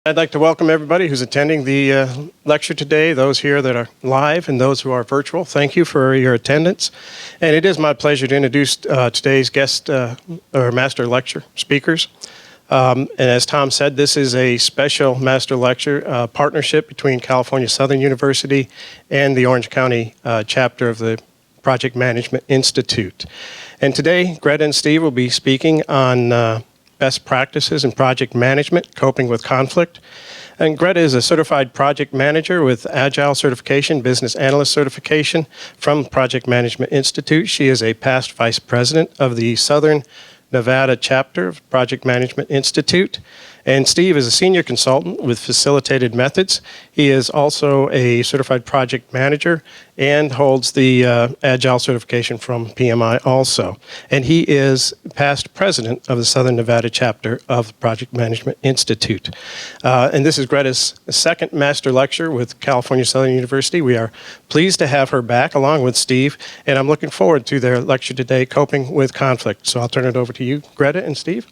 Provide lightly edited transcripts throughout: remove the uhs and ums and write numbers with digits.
I'd like to welcome everybody who's attending the lecture today, those here that are live and those who are virtual. Thank you for your attendance. And it is my pleasure to introduce today's guest or master lecture speakers. And as Tom said, this is a special master lecture partnership between California Southern University and the Orange County chapter of the Project Management Institute. And today, Greta and Steve will be speaking on best practices in project management, coping with conflict. And Greta is a certified project manager with Agile certification, business analyst certification from Project Management Institute. She is a past vice president of the Southern Nevada chapter of Project Management Institute. And Steve is a senior consultant with Facilitated Methods. He is also a certified project manager and holds the Agile certification from PMI also. And he is past president of the Southern Nevada chapter of the Project Management Institute. And this is Greta's second master lecture with California Southern University. We are pleased to have her back along with Steve, and I'm looking forward to their lecture today, Coping with Conflict. So I'll turn it over to you, Greta and Steve.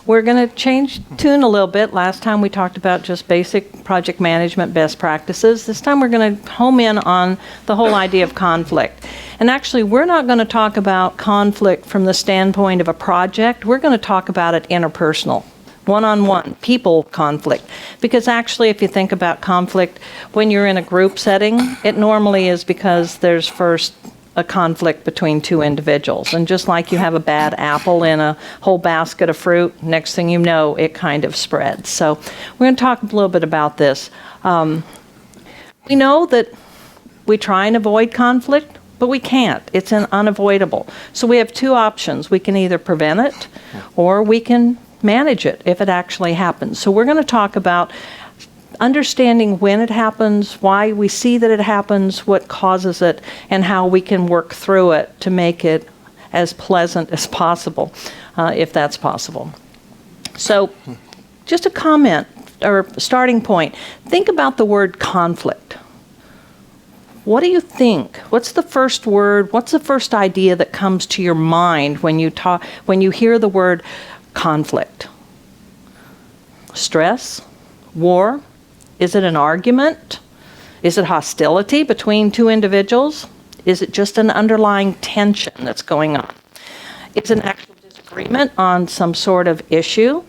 We're going to change tune a little bit. Last time we talked about just basic project management best practices. This time we're going to home in on the whole idea of conflict. And actually, we're not going to talk about conflict from the standpoint of a project. We're going to talk about it interpersonal, one-on-one, people conflict. Because actually, if you think about conflict, when you're in a group setting, it normally is because there's first a conflict between two individuals. And just like you have a bad apple in a whole basket of fruit, next thing you know, it kind of spreads. So we're going to talk a little bit about this. We know that we try and avoid conflict, but we can't. It's unavoidable. So we have two options. We can either prevent it, or we can manage it if it actually happens. So we're going to talk about understanding when it happens, why we see that it happens, what causes it, and how we can work through it to make it as pleasant as possible, if that's possible. So just a comment or starting point. Think about the word conflict. What do you think? What's the first word? What's the first idea that comes to your mind when you hear the word conflict? Stress? War? Is it an argument? Is it hostility between two individuals? Is it just an underlying tension that's going on? Is it an actual disagreement on some sort of issue?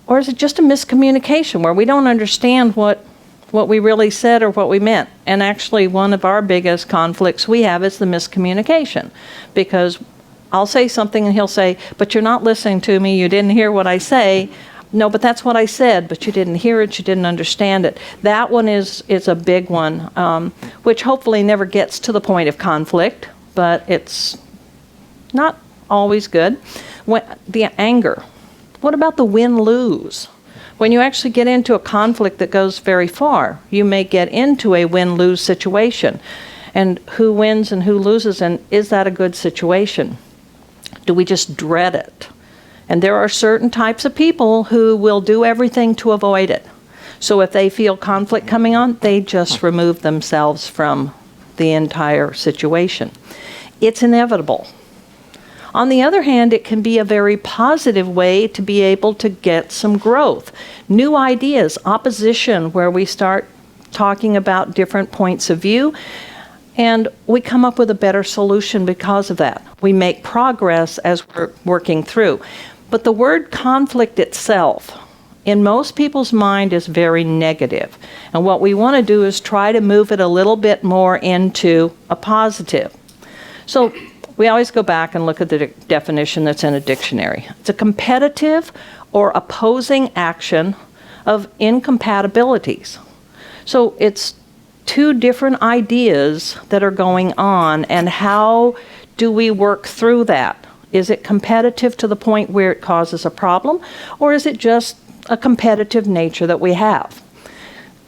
Or is it just a miscommunication where we don't understand what we really said or what we meant? And actually, one of our biggest conflicts we have is the miscommunication. Because I'll say something and he'll say, but you're not listening to me, you didn't hear what I say. No, but that's what I said, but you didn't hear it, you didn't understand it. That one is a big one, which hopefully never gets to the point of conflict, but it's not always good. The anger. What about the win-lose? When you actually get into a conflict that goes very far, you may get into a win-lose situation. And who wins and who loses, and is that a good situation? Do we just dread it? And there are certain types of people who will do everything to avoid it. So if they feel conflict coming on, they just remove themselves from the entire situation. It's inevitable. On the other hand, it can be a very positive way to be able to get some growth. New ideas, opposition, where we start talking about different points of view, and we come up with a better solution because of that. We make progress as we're working through. But the word conflict itself, in most people's mind, is very negative. And what we want to do is try to move it a little bit more into a positive. So we always go back and look at the definition that's in a dictionary. It's a competitive or opposing action of incompatibilities. So it's two different ideas that are going on, and how do we work through that? Is it competitive to the point where it causes a problem, or is it just a competitive nature that we have?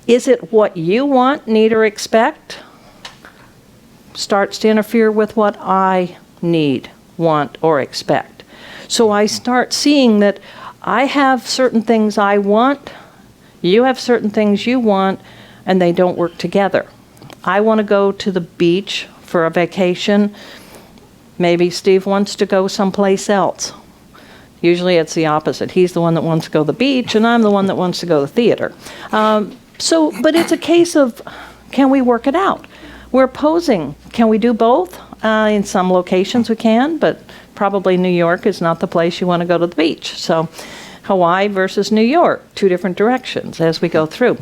Is it what you want, need, or expect starts to interfere with what I need, want, or expect? So I start seeing that I have certain things I want, you have certain things you want, and they don't work together. I want to go to the beach for a vacation. Maybe Steve wants to go someplace else. Usually it's the opposite. He's the one that wants to go to the beach, and I'm the one that wants to go to the theater. But it's a case of, can we work it out? We're opposing. Can we do both? In some locations we can, but probably New York is not the place you want to go to the beach. So Hawaii versus New York, two different directions as we go through.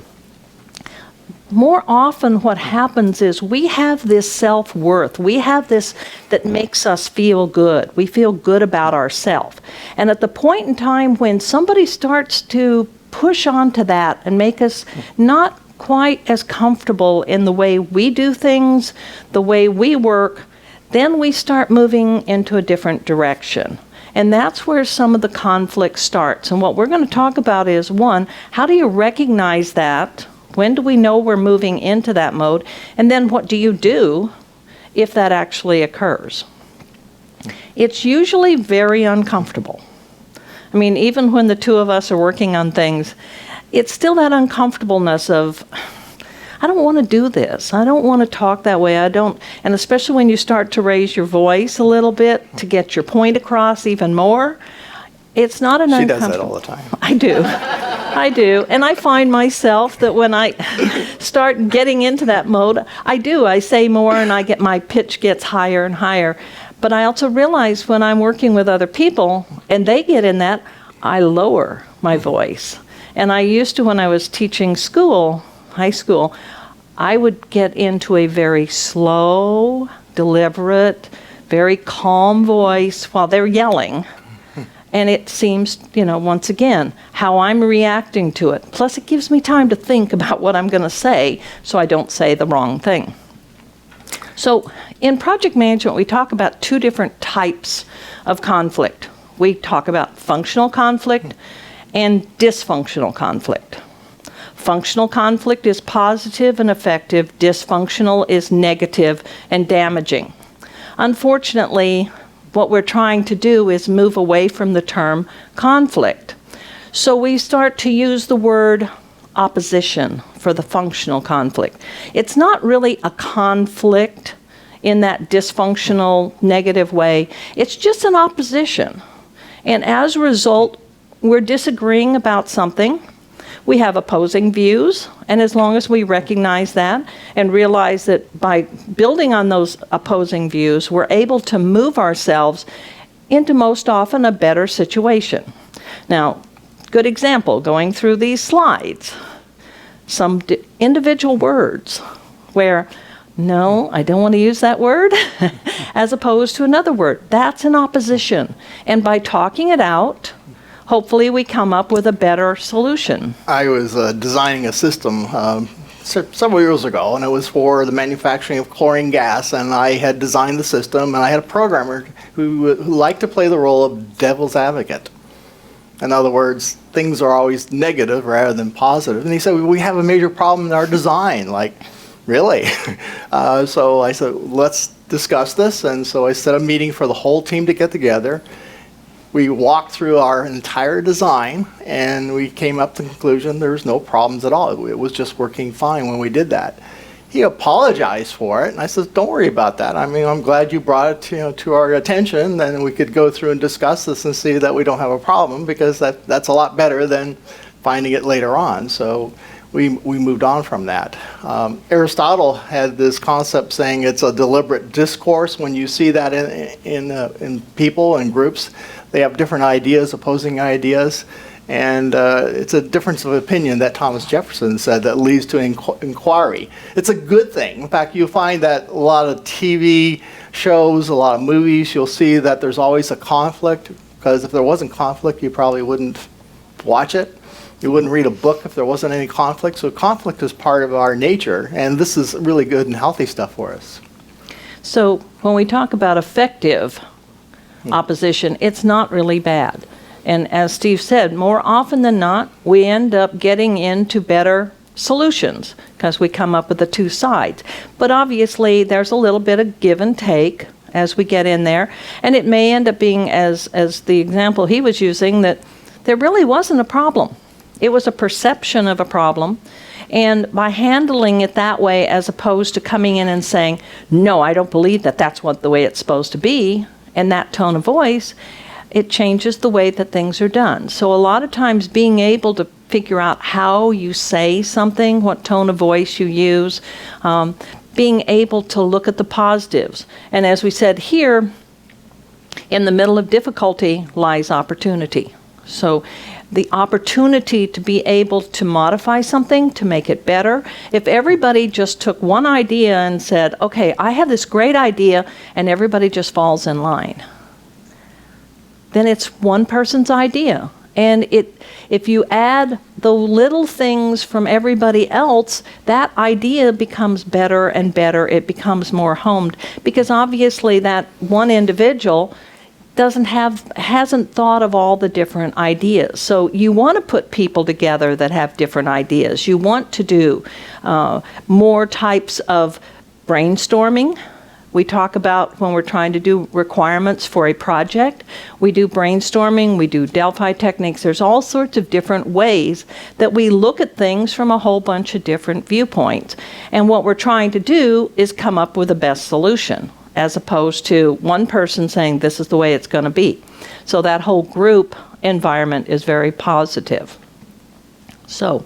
More often what happens is we have this self-worth. We have this that makes us feel good. We feel good about ourselves. And at the point in time when somebody starts to push onto that and make us not quite as comfortable in the way we do things, the way we work, then we start moving into a different direction. And that's where some of the conflict starts. And what we're going to talk about is, one, how do you recognize that? When do we know we're moving into that mode? And then what do you do if that actually occurs? It's usually very uncomfortable. I mean, even when the two of us are working on things, it's still that uncomfortableness of, I don't want to do this. I don't want to talk that way. And especially when you start to raise your voice a little bit to get your point across even more, it's not an uncomfortable. She does that all the time. I do. I do. And I find myself that when I start getting into that mode, I say more and my pitch gets higher and higher. But I also realize when I'm working with other people and they get in that, I lower my voice. And I used to, when I was teaching high school, I would get into a very slow, deliberate, very calm voice while they're yelling. And it seems, once again, how I'm reacting to it. Plus, it gives me time to think about what I'm going to say so I don't say the wrong thing. So in project management, we talk about two different types of conflict. We talk about functional conflict and dysfunctional conflict. Functional conflict is positive and effective. Dysfunctional is negative and damaging. Unfortunately, what we're trying to do is move away from the term conflict. So we start to use the word opposition for the functional conflict. It's not really a conflict in that dysfunctional, negative way. It's just an opposition. And as a result, we're disagreeing about something. We have opposing views, and as long as we recognize that and realize that by building on those opposing views, we're able to move ourselves into most often a better situation. Now, good example, going through these slides, some individual words where, no, I don't want to use that word, as opposed to another word. That's an opposition. And by talking it out, hopefully we come up with a better solution. I was designing a system several years ago, and it was for the manufacturing of chlorine gas, and I had designed the system, and I had a programmer who liked to play the role of devil's advocate. In other words, things are always negative rather than positive. And he said, we have a major problem in our design. Like, really? So I said, let's discuss this. And so I set a meeting for the whole team to get together. We walked through our entire design, and we came up to the conclusion there was no problems at all. It was just working fine when we did that. He apologized for it, and I said, don't worry about that. I mean, I'm glad you brought it to our attention, then we could go through and discuss this and see that we don't have a problem, because that's a lot better than finding it later on. So we moved on from that. Aristotle had this concept saying it's a deliberate discourse. When you see that in people and groups, they have different ideas, opposing ideas, and it's a difference of opinion that Thomas Jefferson said that leads to inquiry. It's a good thing. In fact, you'll find that a lot of TV shows, a lot of movies, you'll see that there's always a conflict, because if there wasn't conflict, you probably wouldn't watch it. You wouldn't read a book if there wasn't any conflict. So conflict is part of our nature, and this is really good and healthy stuff for us. So when we talk about effective opposition, it's not really bad. And as Steve said, more often than not, we end up getting into better solutions because we come up with the two sides. But obviously, there's a little bit of give and take as we get in there. And it may end up being, as the example he was using, that there really wasn't a problem. It was a perception of a problem. And by handling it that way, as opposed to coming in and saying, no, I don't believe that that's the way it's supposed to be, and that tone of voice, it changes the way that things are done. So a lot of times being able to figure out how you say something, what tone of voice you use, being able to look at the positives. And as we said here, in the middle of difficulty lies opportunity. So the opportunity to be able to modify something, to make it better. If everybody just took one idea and said, okay, I have this great idea, and everybody just falls in line, then it's one person's idea. And if you add the little things from everybody else, that idea becomes better and better. It becomes more homed, because obviously that one individual hasn't thought of all the different ideas. So you want to put people together that have different ideas. You want to do more types of brainstorming. We talk about when we're trying to do requirements for a project, we do brainstorming, we do Delphi techniques. There's all sorts of different ways that we look at things from a whole bunch of different viewpoints. And what we're trying to do is come up with the best solution, as opposed to one person saying this is the way it's going to be. So that whole group environment is very positive. So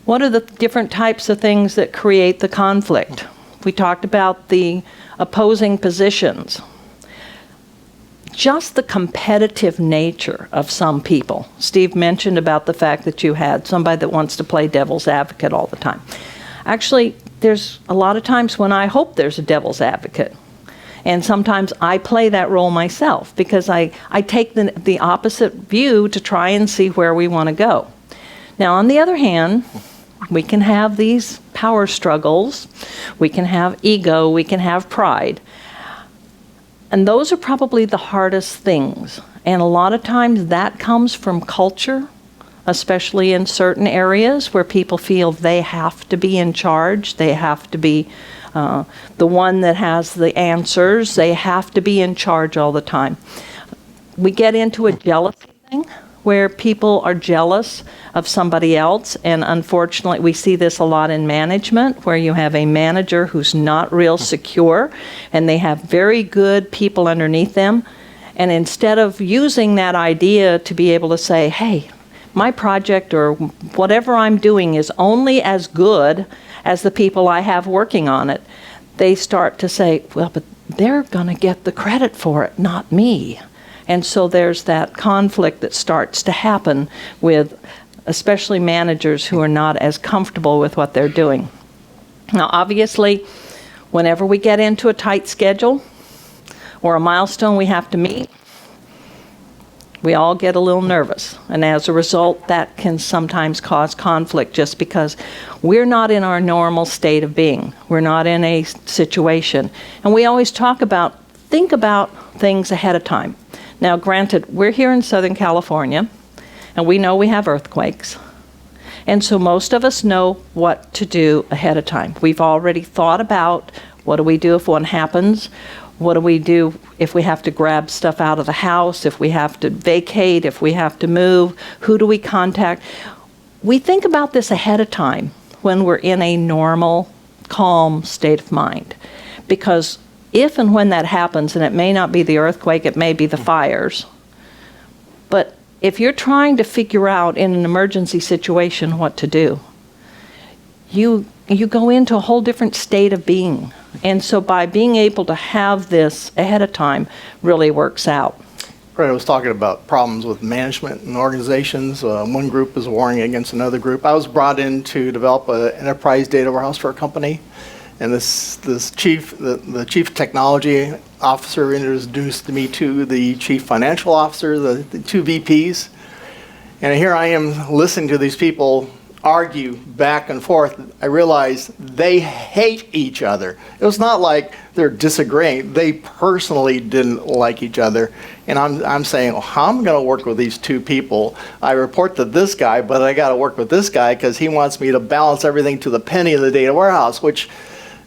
what are the different types of things that create the conflict? We talked about the opposing positions. Just the competitive nature of some people. Steve mentioned about the fact that you had somebody that wants to play devil's advocate all the time. Actually, there's a lot of times when I hope there's a devil's advocate. And sometimes I play that role myself, because I take the opposite view to try and see where we want to go. Now, on the other hand, we can have these power struggles, we can have ego, we can have pride. And those are probably the hardest things. And a lot of times that comes from culture, especially in certain areas where people feel they have to be in charge, they have to be the one that has the answers, they have to be in charge all the time. We get into a jealousy thing where people are jealous of somebody else, and unfortunately we see this a lot in management, where you have a manager who's not real secure and they have very good people underneath them, and instead of using that idea to be able to say, hey, my project or whatever I'm doing is only as good as the people I have working on it, they start to say, well, but they're going to get the credit for it, not me. And so there's that conflict that starts to happen with especially managers who are not as comfortable with what they're doing. Now, obviously, whenever we get into a tight schedule or a milestone we have to meet, we all get a little nervous. And as a result, that can sometimes cause conflict just because we're not in our normal state of being. We're not in a situation. And we always think about things ahead of time. Now, granted, we're here in Southern California, and we know we have earthquakes. And so most of us know what to do ahead of time. We've already thought about, what do we do if one happens? What do we do if we have to grab stuff out of the house, if we have to vacate, if we have to move? Who do we contact? We think about this ahead of time when we're in a normal, calm state of mind. Because if and when that happens, and it may not be the earthquake, it may be the fires, but if you're trying to figure out in an emergency situation what to do, you go into a whole different state of being. And so by being able to have this ahead of time really works out. Greta was talking about problems with management and organizations. One group is warring against another group. I was brought in to develop an enterprise data warehouse for a company. And the chief technology officer introduced me to the chief financial officer, the two VPs. And here I am listening to these people argue back and forth. I realized they hate each other. It was not like they're disagreeing. They personally didn't like each other. And I'm saying, well, how am I going to work with these two people? I report to this guy, but I got to work with this guy because he wants me to balance everything to the penny in the data warehouse, which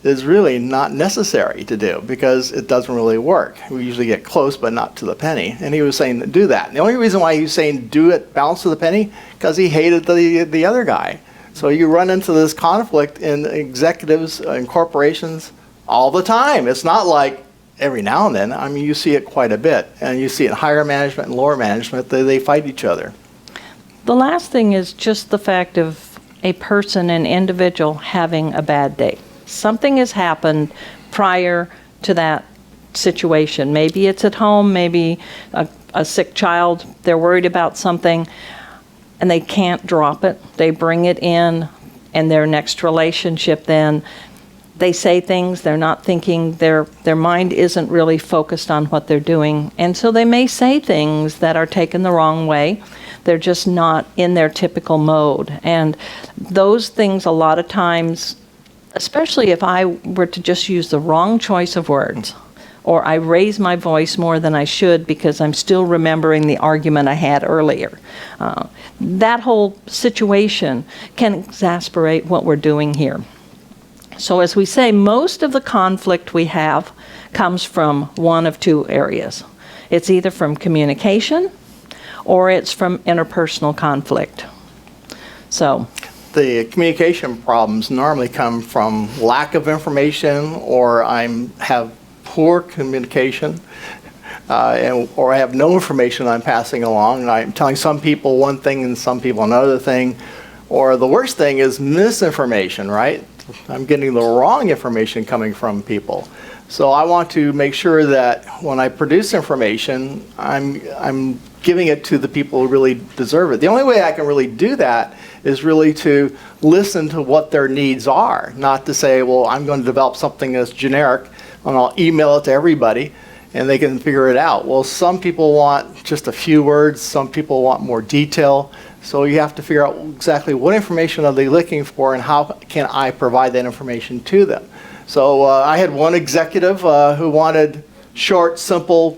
is really not necessary to do because it doesn't really work. We usually get close, but not to the penny. And he was saying, do that. And the only reason why he was saying do it, balance to the penny, because he hated the other guy. So you run into this conflict in executives and corporations all the time. It's not like every now and then. I mean, you see it quite a bit. And you see it in higher management and lower management, they fight each other. The last thing is just the fact of a person, an individual, having a bad day. Something has happened prior to that situation. Maybe it's at home, maybe a sick child, they're worried about something, and they can't drop it. They bring it in, and their next relationship then, they say things, they're not thinking, their mind isn't really focused on what they're doing. And so they may say things that are taken the wrong way. They're just not in their typical mode. And those things a lot of times, especially if I were to just use the wrong choice of words, or I raise my voice more than I should because I'm still remembering the argument I had earlier. That whole situation can exasperate what we're doing here. So as we say, most of the conflict we have comes from one of two areas. It's either from communication or it's from interpersonal conflict. So The communication problems normally come from lack of information, or have poor communication, or I have no information I'm passing along. And I'm telling some people one thing and some people another thing. Or the worst thing is misinformation, right? I'm getting the wrong information coming from people. So I want to make sure that when I produce information, I'm giving it to the people who really deserve it. The only way I can really do that is really to listen to what their needs are, not to say, well, I'm going to develop something that's generic and I'll email it to everybody and they can figure it out. Well, some people want just a few words, some people want more detail. So you have to figure out exactly what information are they looking for and how can I provide that information to them. So I had one executive who wanted short, simple,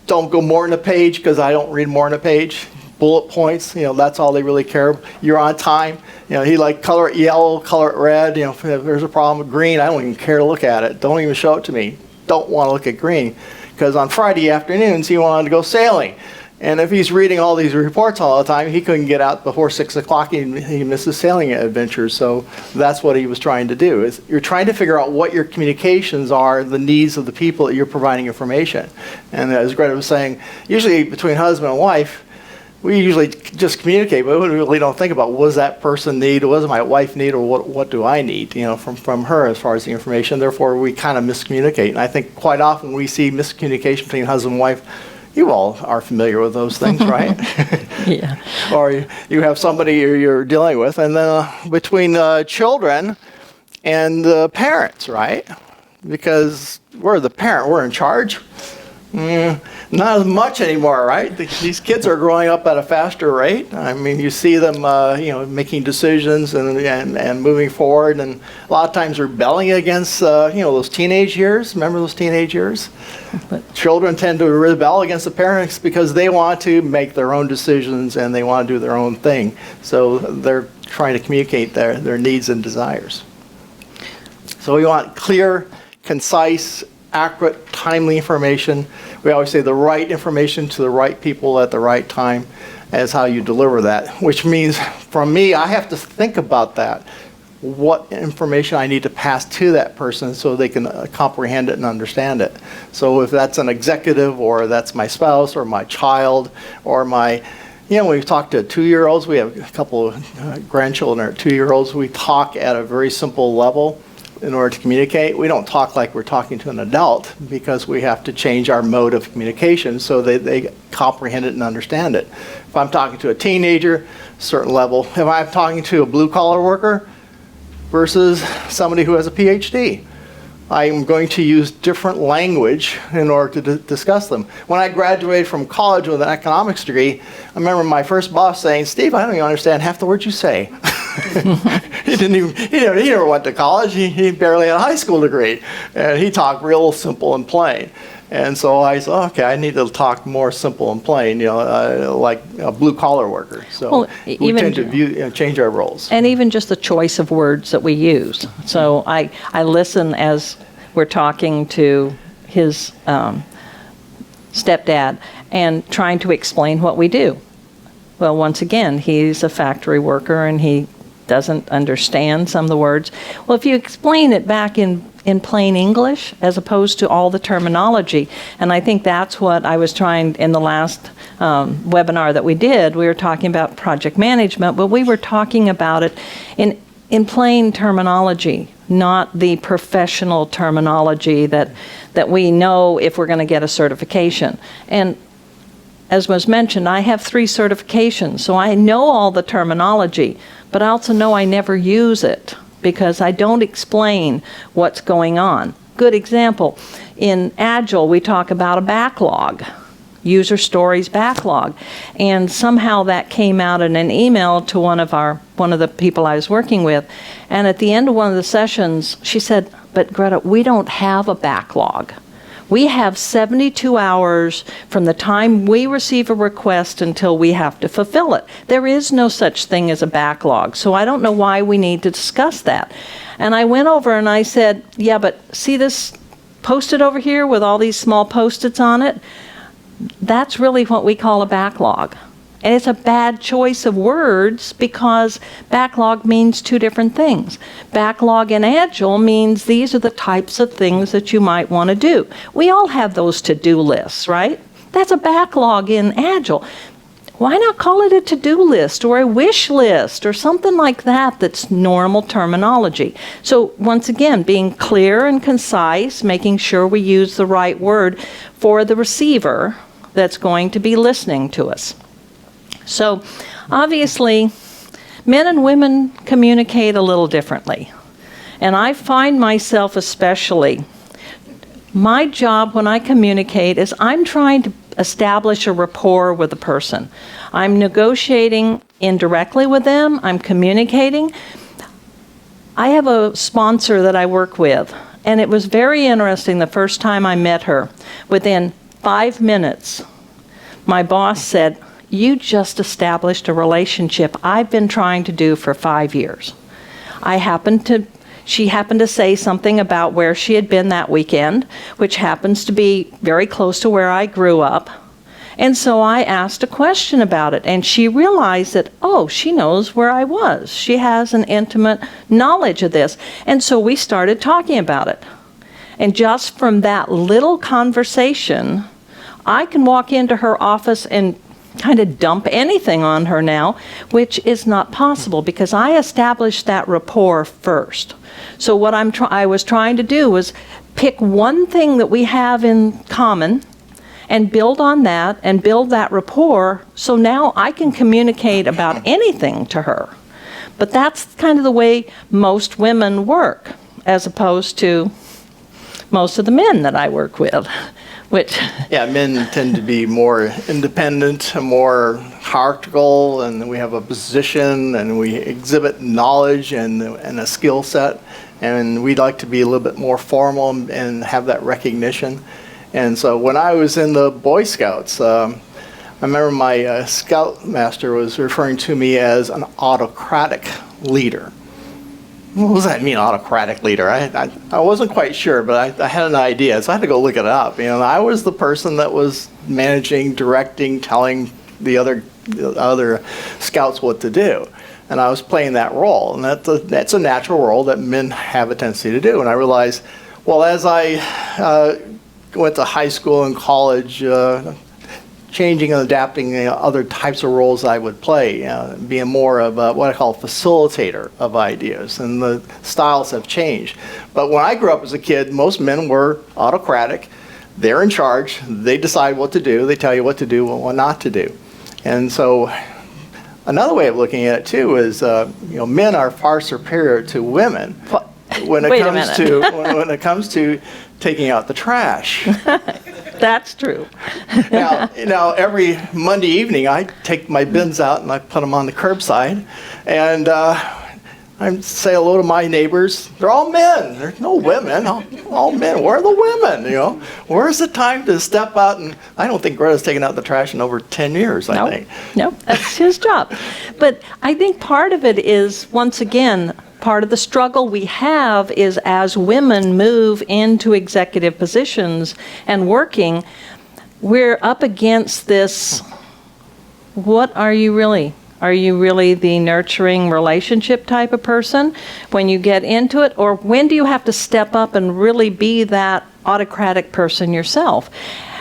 don't go more than a page because I don't read more than a page. Bullet points, that's all they really care. You're on time. He liked color it yellow, color it red. If there's a problem with green, I don't even care to look at it. Don't even show it to me. Don't want to look at green. Because on Friday afternoons, he wanted to go sailing. And if he's reading all these reports all the time, he couldn't get out before 6 o'clock. He missed his sailing adventures. So that's what he was trying to do. Is you're trying to figure out what your communications are, the needs of the people that you're providing information. And as Greta was saying, usually between husband and wife, we usually just communicate, but we really don't think about what does that person need, what does my wife need, or what do I need, from her as far as the information. Therefore, we kind of miscommunicate. And I think quite often we see miscommunication between husband and wife. You all are familiar with those things, right? yeah. Or you have somebody you're dealing with, and then between children and parents, right? Because we're the parent, we're in charge. Not as much anymore, right? These kids are growing up at a faster rate. I mean, you see them, making decisions and moving forward, and a lot of times rebelling against, those teenage years. Remember those teenage years? Children tend to rebel against the parents because they want to make their own decisions and they want to do their own thing. So they're trying to communicate their needs and desires. So we want clear, concise, accurate, timely information. We always say the right information to the right people at the right time as how you deliver that, which means from me, I have to think about that, what information I need to pass to that person so they can comprehend it and understand it. So if that's an executive, or that's my spouse, or my child, or my, when we talk to 2-year-olds, we have a couple of grandchildren, or 2-year-olds, we talk at a very simple level. In order to communicate, we don't talk like we're talking to an adult because we have to change our mode of communication so they comprehend it and understand it. If I'm talking to a teenager, a certain level. If I'm talking to a blue-collar worker versus somebody who has a PhD, I'm going to use different language in order to discuss them. When I graduated from college with an economics degree, I remember my first boss saying, "Steve, I don't even understand half the words you say." He never went to college. He barely had a high school degree. And he talked real simple and plain. And so I said, okay, I need to talk more simple and plain, like a blue-collar worker. So we tend to change our roles. And even just the choice of words that we use. So I listen as we're talking to his stepdad and trying to explain what we do. Well, once again, he's a factory worker and he doesn't understand some of the words. Well, if you explain it back in in plain English as opposed to all the terminology. And I think that's what I was trying in the last webinar that we did. We were talking about project management, but we were talking about it in plain terminology, not the professional terminology that we know if we're going to get a certification. And as was mentioned, I have 3 certifications, so I know all the terminology, but I also know I never use it because I don't explain what's going on. Good example, in Agile, we talk about a backlog, user stories backlog, and somehow that came out in an email to one of the people I was working with, and at the end of one of the sessions, she said, "But Greta, we don't have a backlog. We have 72 hours from the time we receive a request until we have to fulfill it. There is no such thing as a backlog, so I don't know why we need to discuss that." And I went over and I said, "Yeah, but see this Post-it over here with all these small Post-its on it? That's really what we call a backlog." And it's a bad choice of words because backlog means 2 different things. Backlog in Agile means these are the types of things that you might want to do. We all have those to-do lists, right? That's a backlog in Agile. Why not call it a to-do list or a wish list or something like that that's normal terminology? So once again, being clear and concise, making sure we use the right word for the receiver that's going to be listening to us. So obviously, men and women communicate a little differently. And I find myself especially, my job when I communicate is I'm trying to establish a rapport with a person. I'm negotiating indirectly with them. I'm communicating. I have a sponsor that I work with, and it was very interesting the first time I met her. Within 5 minutes, my boss said, "You just established a relationship I've been trying to do for 5 years." She happened to say something about where she had been that weekend, which happens to be very close to where I grew up. And so I asked a question about it, and she realized that, oh, she knows where I was. She has an intimate knowledge of this. And so we started talking about it. And just from that little conversation, I can walk into her office and kind of dump anything on her now, which is not possible because I established that rapport first. So what I was trying to do was pick one thing that we have in common and build on that and build that rapport so now I can communicate about anything to her. But that's kind of the way most women work as opposed to most of the men that I work with. Yeah, men tend to be more independent, more hierarchical, and we have a position, and we exhibit knowledge and a skill set, and we'd like to be a little bit more formal and have that recognition. And so when I was in the Boy Scouts, I remember my scout master was referring to me as an autocratic leader. What does that mean, autocratic leader? I wasn't quite sure, but I had an idea, so I had to go look it up. You know, I was the person that was managing, directing, telling the other scouts what to do, and I was playing that role, and that's a natural role that men have a tendency to do. And I realized, well, as I went to high school and college, changing and adapting other types of roles I would play, being more of what I call a facilitator of ideas, and the styles have changed. But when I grew up as a kid, most men were autocratic. They're in charge. They decide what to do. They tell you what to do and what not to do. And so another way of looking at it too is, men are far superior to women when it comes to taking out the trash. That's true. Now, every Monday evening, I take my bins out and I put them on the curbside, and I say hello to my neighbors. They're all men. There's no women. All men. Where are the women? Where's the time to step out? And I don't think Greta's taken out the trash in over 10 years. I think. No, that's his job. But I think part of it is, once again, part of the struggle we have is as women move into executive positions and working, we're up against this, what are you really? Are you really the nurturing relationship type of person when you get into it? Or when do you have to step up and really be that autocratic person yourself?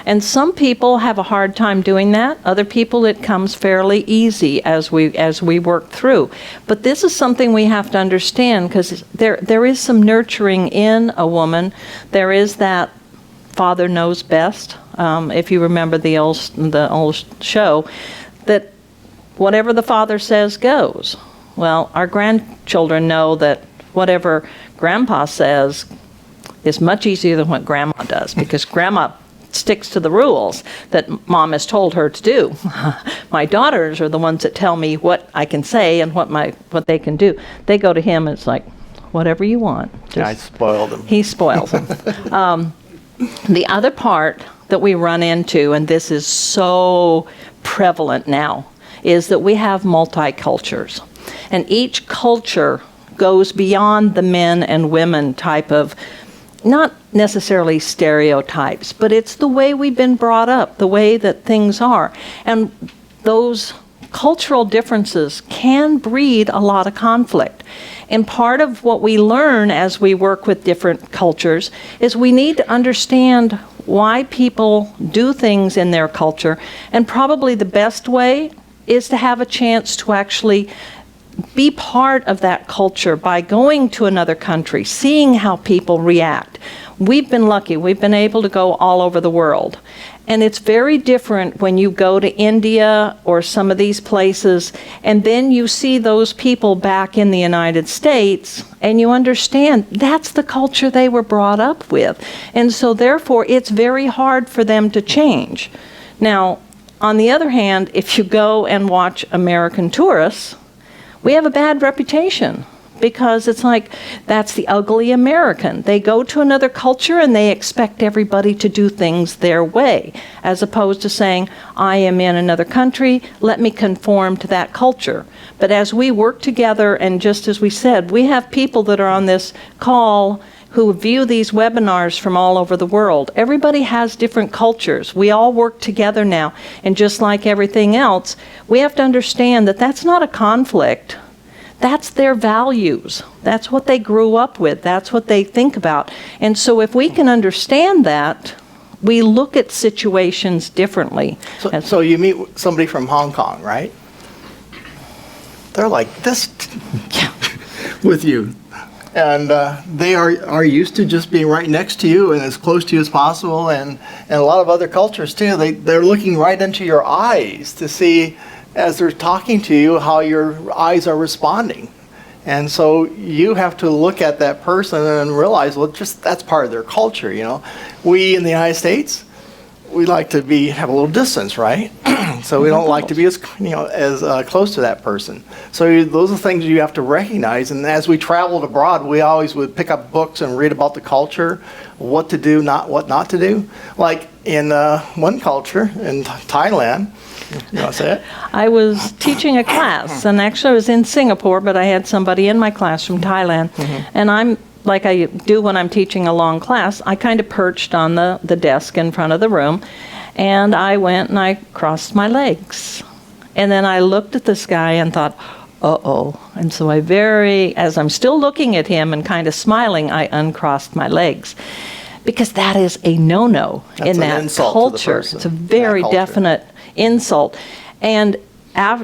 And some people have a hard time doing that. Other people, it comes fairly easy as we work through. But this is something we have to understand, because there is some nurturing in a woman. There is that father knows best. If you remember the old show, that whatever the father says goes. Well, our grandchildren know that whatever grandpa says is much easier than what grandma does, because grandma sticks to the rules that mom has told her to do. My daughters are the ones that tell me what I can say and what they can do. They go to him and it's like, whatever you want. I spoiled them. He spoils them. The other part that we run into, and this is so prevalent now, is that we have multicultures. And each culture goes beyond the men and women type of, not necessarily stereotypes, but it's the way we've been brought up, the way that things are. And those cultural differences can breed a lot of conflict. And part of what we learn as we work with different cultures is we need to understand why people do things in their culture. And probably the best way is to have a chance to actually be part of that culture by going to another country, seeing how people react. We've been lucky. We've been able to go all over the world. And it's very different when you go to India or some of these places, and then you see those people back in the United States, and you understand that's the culture they were brought up with. And so therefore, it's very hard for them to change. Now, on the other hand, if you go and watch American tourists, we have a bad reputation, because it's like, that's the ugly American. They go to another culture and they expect everybody to do things their way, as opposed to saying, I am in another country, let me conform to that culture. But as we work together, and just as we said, we have people that are on this call who view these webinars from all over the world. Everybody has different cultures. We all work together now. And just like everything else, we have to understand that that's not a conflict. That's their values. That's what they grew up with. That's what they think about. And so if we can understand that, we look at situations differently. So you meet somebody from Hong Kong, right? They're like this with you. And they are used to just being right next to you and as close to you as possible. And a lot of other cultures too, they're looking right into your eyes to see, as they're talking to you, how your eyes are responding. And so you have to look at that person and realize, well, just that's part of their culture, you know. We in the United States, we like to have a little distance, right? So we don't like to be as close to that person. So those are things you have to recognize. And as we traveled abroad, we always would pick up books and read about the culture, what to do, what not to do. Like in one culture in Thailand, you want to say it? I was teaching a class, and actually I was in Singapore, but I had somebody in my class from Thailand. And I'm, like I do when I'm teaching a long class, I kind of perched on the desk in front of the room, and I went and I crossed my legs. And then I looked at this guy and thought, uh-oh. And so as I'm still looking at him and kind of smiling, I uncrossed my legs. Because that is a no-no in that culture. It's a very definite insult. And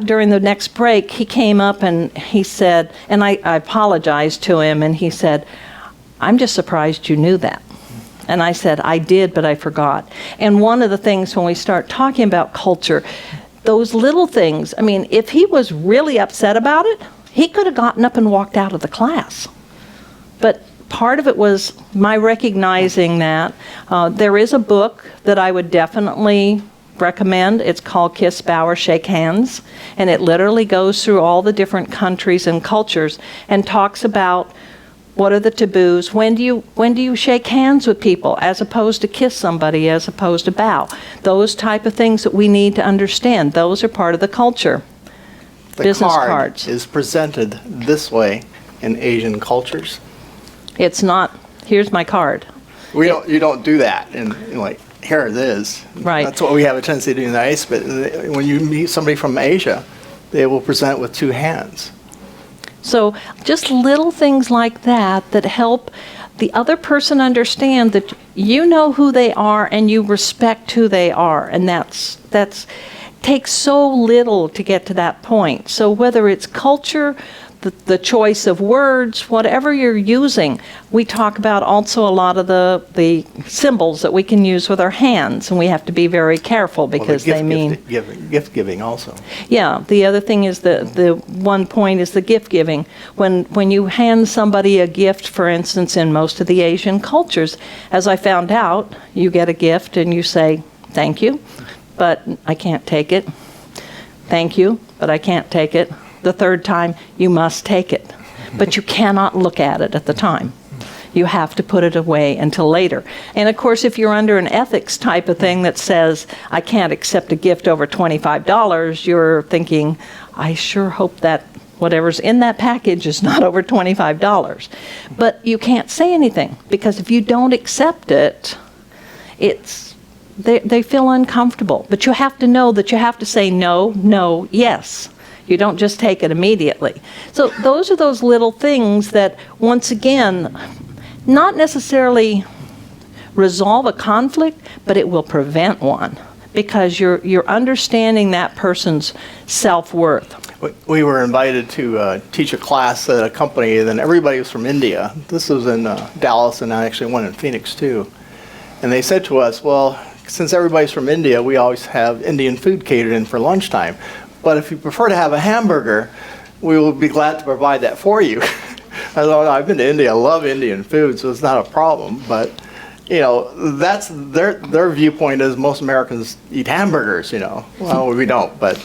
during the next break, he came up and he said, and I apologized to him, and he said, I'm just surprised you knew that. And I said, I did, but I forgot. And one of the things when we start talking about culture, those little things, I mean, if he was really upset about it, he could have gotten up and walked out of the class. But part of it was my recognizing that. There is a book that I would definitely recommend. It's called Kiss, Bow, or Shake Hands. And it literally goes through all the different countries and cultures and talks about what are the taboos, when do you shake hands with people as opposed to kiss somebody, as opposed to bow. Those type of things that we need to understand. Those are part of the culture. The business card cards is presented this way in Asian cultures. It's not, here's my card. You don't do that, and like, here it is. Right. That's what we have a tendency to do in the United States. But when you meet somebody from Asia, they will present with two hands. So just little things like that that help the other person understand that you know who they are and you respect who they are. And that's takes so little to get to that point. So whether it's culture, the choice of words, whatever you're using, we talk about also a lot of the symbols that we can use with our hands, and we have to be very careful because they mean gift giving also. Yeah, the other thing is the one point is the gift giving. When you hand somebody a gift, for instance, in most of the Asian cultures, as I found out, you get a gift and you say, thank you, but I can't take it. Thank you, but I can't take it. The third time, you must take it. But you cannot look at it at the time. You have to put it away until later. And of course, if you're under an ethics type of thing that says, I can't accept a gift over $25, you're thinking, I sure hope that whatever's in that package is not over $25. But you can't say anything, because if you don't accept it, they feel uncomfortable. But you have to know that you have to say no, no, yes. You don't just take it immediately. So those are those little things that, once again, not necessarily resolve a conflict, but it will prevent one, because you're understanding that person's self-worth. We were invited to teach a class at a company, and then everybody was from India. This was in Dallas, and I actually one in Phoenix too. And they said to us, well, since everybody's from India, we always have Indian food catered in for lunchtime. But if you prefer to have a hamburger, we will be glad to provide that for you. I thought, I've been to India, I love Indian food, so it's not a problem. But, you know, that's their viewpoint is most Americans eat hamburgers, you know. Well, we don't, but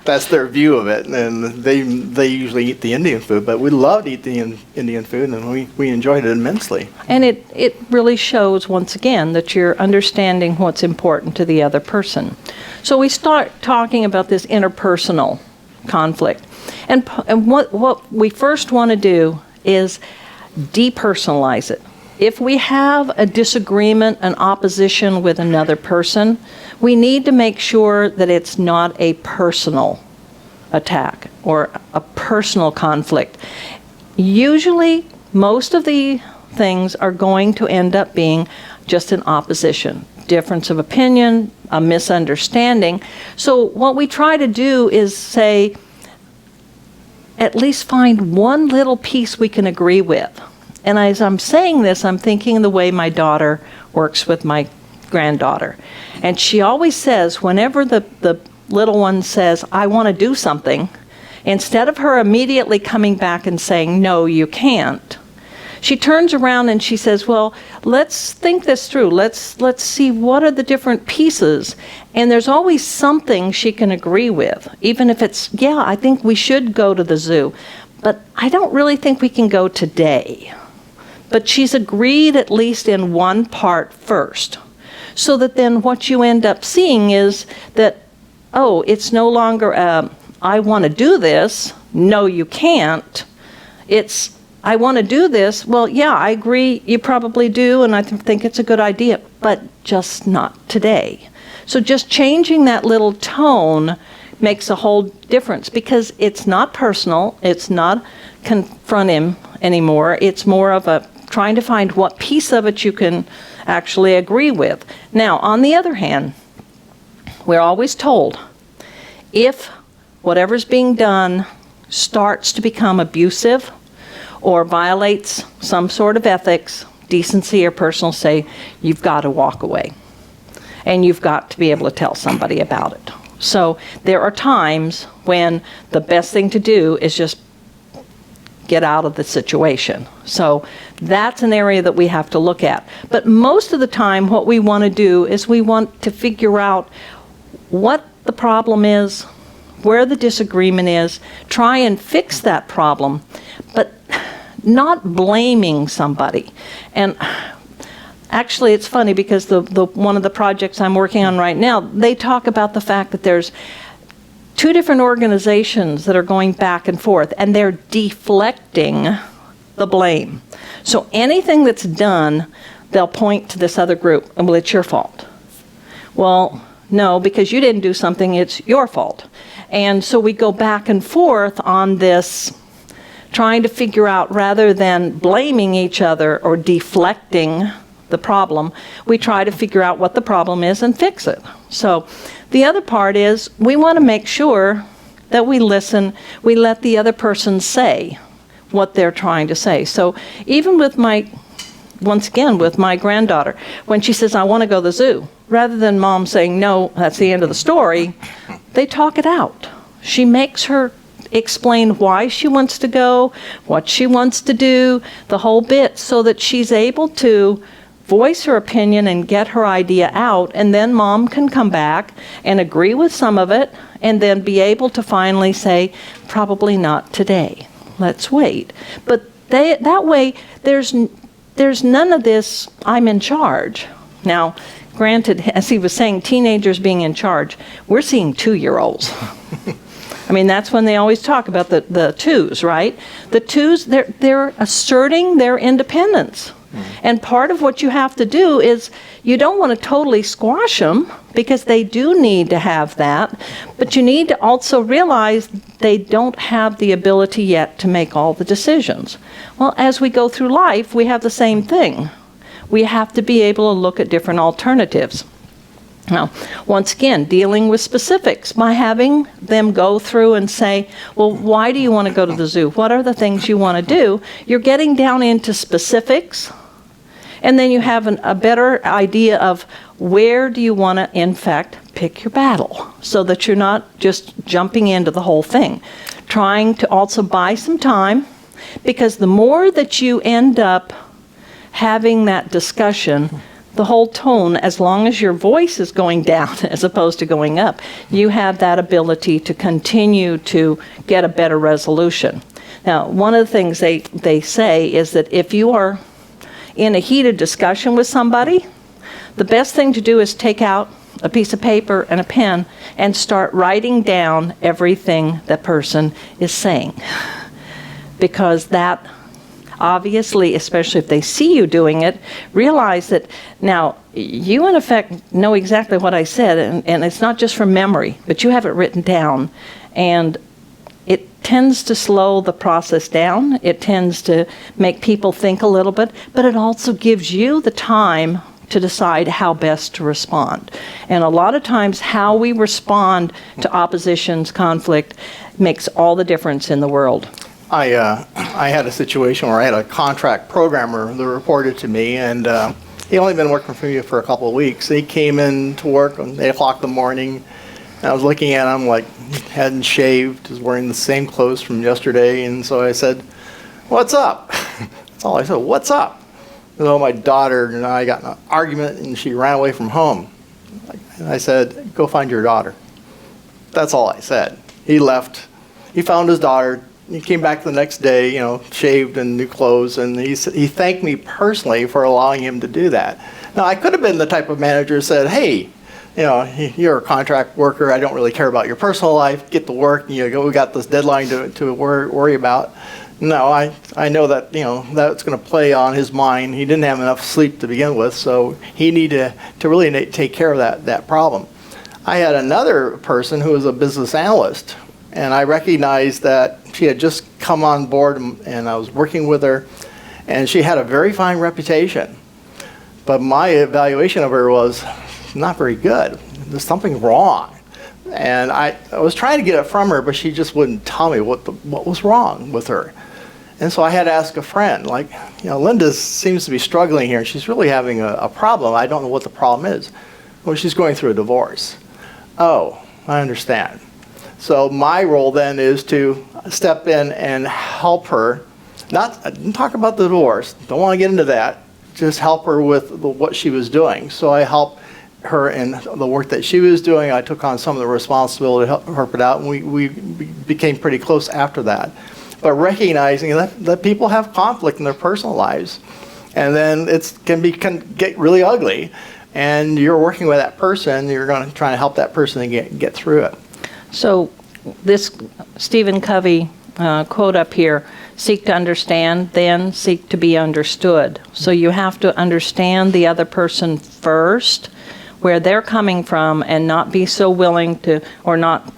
that's their view of it. And they usually eat the Indian food, but we love to eat the Indian food, and we enjoyed it immensely. And it really shows, once again, that you're understanding what's important to the other person. So we start talking about this interpersonal conflict. And what we first want to do is depersonalize it. If we have a disagreement, an opposition with another person, we need to make sure that it's not a personal attack or a personal conflict. Usually, most of the things are going to end up being just an opposition, difference of opinion, a misunderstanding. So what we try to do is say, at least find one little piece we can agree with. And as I'm saying this, I'm thinking the way my daughter works with my granddaughter. And she always says, whenever the little one says, I want to do something, instead of her immediately coming back and saying, no, you can't, she turns around and she says, well, let's think this through. Let's see what are the different pieces. And there's always something she can agree with, even if it's, yeah, I think we should go to the zoo, but I don't really think we can go today. But she's agreed at least in one part first, so that then what you end up seeing is that, oh, it's no longer I want to do this, no, you can't. It's, I want to do this, well, yeah, I agree, you probably do, and I think it's a good idea, but just not today. So just changing that little tone makes a whole difference, because it's not personal, it's not confront him anymore, it's more of a trying to find what piece of it you can actually agree with. Now, on the other hand, we're always told, if whatever's being done starts to become abusive or violates some sort of ethics, decency, or personal say, you've got to walk away. And you've got to be able to tell somebody about it. So there are times when the best thing to do is just get out of the situation. So that's an area that we have to look at. But most of the time, what we want to do is we want to figure out what the problem is, where the disagreement is, try and fix that problem, but not blaming somebody. And actually, it's funny because the one of the projects I'm working on right now, they talk about the fact that there's two different organizations that are going back and forth, and they're deflecting the blame. So anything that's done, they'll point to this other group, and well, it's your fault. Well, no, because you didn't do something, it's your fault. And so we go back and forth on this, trying to figure out, rather than blaming each other or deflecting the problem, we try to figure out what the problem is and fix it. So the other part is we want to make sure that we listen, we let the other person say what they're trying to say. So even with once again, with my granddaughter, when she says, I want to go to the zoo, rather than mom saying, no, that's the end of the story, they talk it out. She makes her explain why she wants to go, what she wants to do, the whole bit, so that she's able to voice her opinion and get her idea out, and then mom can come back and agree with some of it, and then be able to finally say, probably not today. Let's wait. But that way, there's none of this, I'm in charge. Now, granted, as he was saying, teenagers being in charge, we're seeing 2-year-olds. I mean, that's when they always talk about the twos, right? The twos, they're asserting their independence. And part of what you have to do is, you don't want to totally squash them, because they do need to have that, but you need to also realize they don't have the ability yet to make all the decisions. Well, as we go through life, we have the same thing. We have to be able to look at different alternatives. Now, once again, dealing with specifics by having them go through and say, well, why do you want to go to the zoo? What are the things you want to do? You're getting down into specifics, and then you have a better idea of where do you want to, in fact, pick your battle, so that you're not just jumping into the whole thing. Trying to also buy some time, because the more that you end up having that discussion, the whole tone, as long as your voice is going down as opposed to going up, you have that ability to continue to get a better resolution. Now, one of the things they say is that if you are in a heated discussion with somebody, the best thing to do is take out a piece of paper and a pen and start writing down everything that person is saying. Because that, obviously, especially if they see you doing it, realize that now you in effect know exactly what I said, and it's not just from memory, but you have it written down, and it tends to slow the process down. It tends to make people think a little bit, but it also gives you the time to decide how best to respond. And a lot of times how we respond to oppositions, conflict, makes all the difference in the world. I had a situation where I had a contract programmer that reported to me, and he'd only been working for me for a couple of weeks. He came in to work at 8 o'clock in the morning, and I was looking at him like he hadn't shaved, was wearing the same clothes from yesterday, and so I said, "What's up?" That's all I said, "What's up?" So my daughter and I got in an argument, and she ran away from home. And I said, "Go find your daughter." That's all I said. He left. He found his daughter. He came back the next day, shaved and new clothes, and he thanked me personally for allowing him to do that. Now, I could have been the type of manager who said, "Hey, you're a contract worker. I don't really care about your personal life. Get to work. We got this deadline to worry about." No, I know that that's going to play on his mind. He didn't have enough sleep to begin with, so he needed to really take care of that problem. I had another person who was a business analyst, and I recognized that she had just come on board, and I was working with her, and she had a very fine reputation. But my evaluation of her was not very good. There's something wrong. And I was trying to get it from her, but she just wouldn't tell me what was wrong with her. And so I had to ask a friend, Linda seems to be struggling here. She's really having a problem. I don't know what the problem is. Well, she's going through a divorce. Oh, I understand. So my role then is to step in and help her. Not talk about the divorce. Don't want to get into that. Just help her with what she was doing. So I helped her in the work that she was doing. I took on some of the responsibility to help her put out, and we became pretty close after that. But recognizing that people have conflict in their personal lives, and then it can get really ugly, and you're working with that person, you're going to try to help that person get through it. So this Stephen Covey quote up here, seek to understand, then seek to be understood. So you have to understand the other person first, where they're coming from and not be so willing to, or not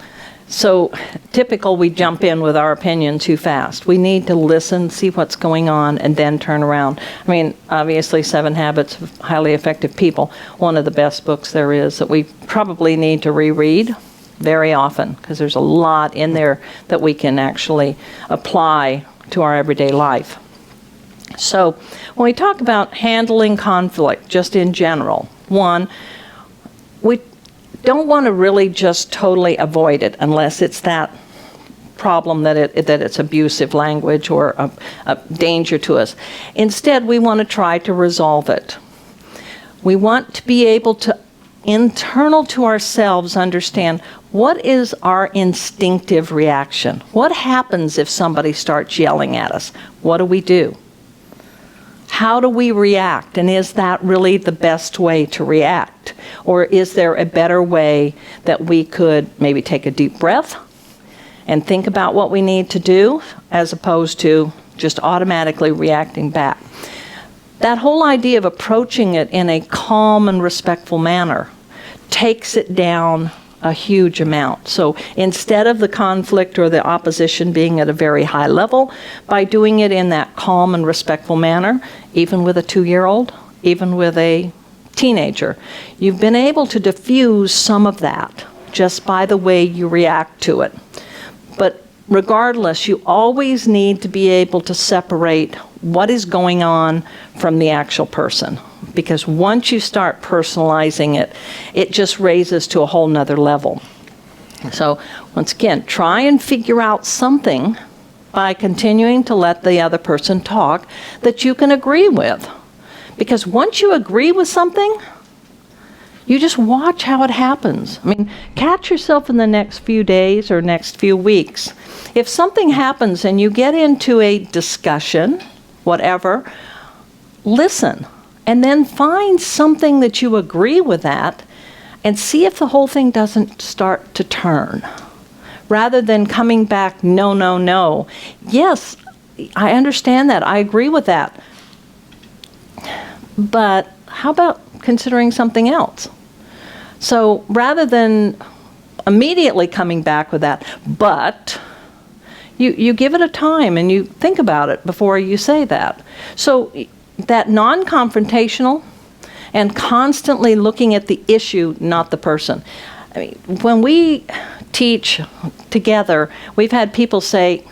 so typical we jump in with our opinion too fast. We need to listen, see what's going on, and then turn around. I mean, obviously, 7 Habits of Highly Effective People, one of the best books there is that we probably need to reread very often, because there's a lot in there that we can actually apply to our everyday life. So when we talk about handling conflict, just in general, one, we don't want to really just totally avoid it unless it's that problem that it's abusive language or a danger to us. Instead, we want to try to resolve it. We want to be able to, internal to ourselves, understand what is our instinctive reaction. What happens if somebody starts yelling at us? What do we do? How do we react? And is that really the best way to react? Or is there a better way that we could maybe take a deep breath and think about what we need to do, as opposed to just automatically reacting back? That whole idea of approaching it in a calm and respectful manner takes it down a huge amount. So instead of the conflict or the opposition being at a very high level, by doing it in that calm and respectful manner, even with a 2-year-old, even with a teenager, you've been able to diffuse some of that just by the way you react to it. But regardless, you always need to be able to separate what is going on from the actual person. Because once you start personalizing it, it just raises to a whole nother level. So once again, try and figure out something by continuing to let the other person talk that you can agree with. Because once you agree with something, you just watch how it happens. I mean, catch yourself in the next few days or next few weeks. If something happens and you get into a discussion, whatever, listen. And then find something that you agree with that and see if the whole thing doesn't start to turn. Rather than coming back, no, no, no. Yes, I understand that. I agree with that. But how about considering something else? So rather than immediately coming back with that, but you give it a time and you think about it before you say that. So that non-confrontational and constantly looking at the issue, not the person. I mean, when we teach together, we've had people say,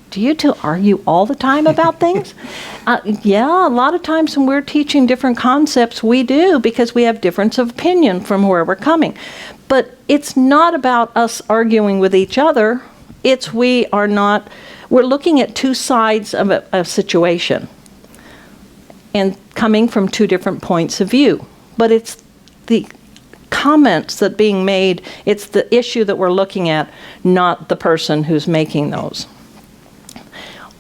do you two argue all the time about things? Yeah, a lot of times when we're teaching different concepts, we do, because we have difference of opinion from where we're coming. But it's not about us arguing with each other. It's we're looking at two sides of a situation and coming from two different points of view. But it's the comments that being made, it's the issue that we're looking at, not the person who's making those.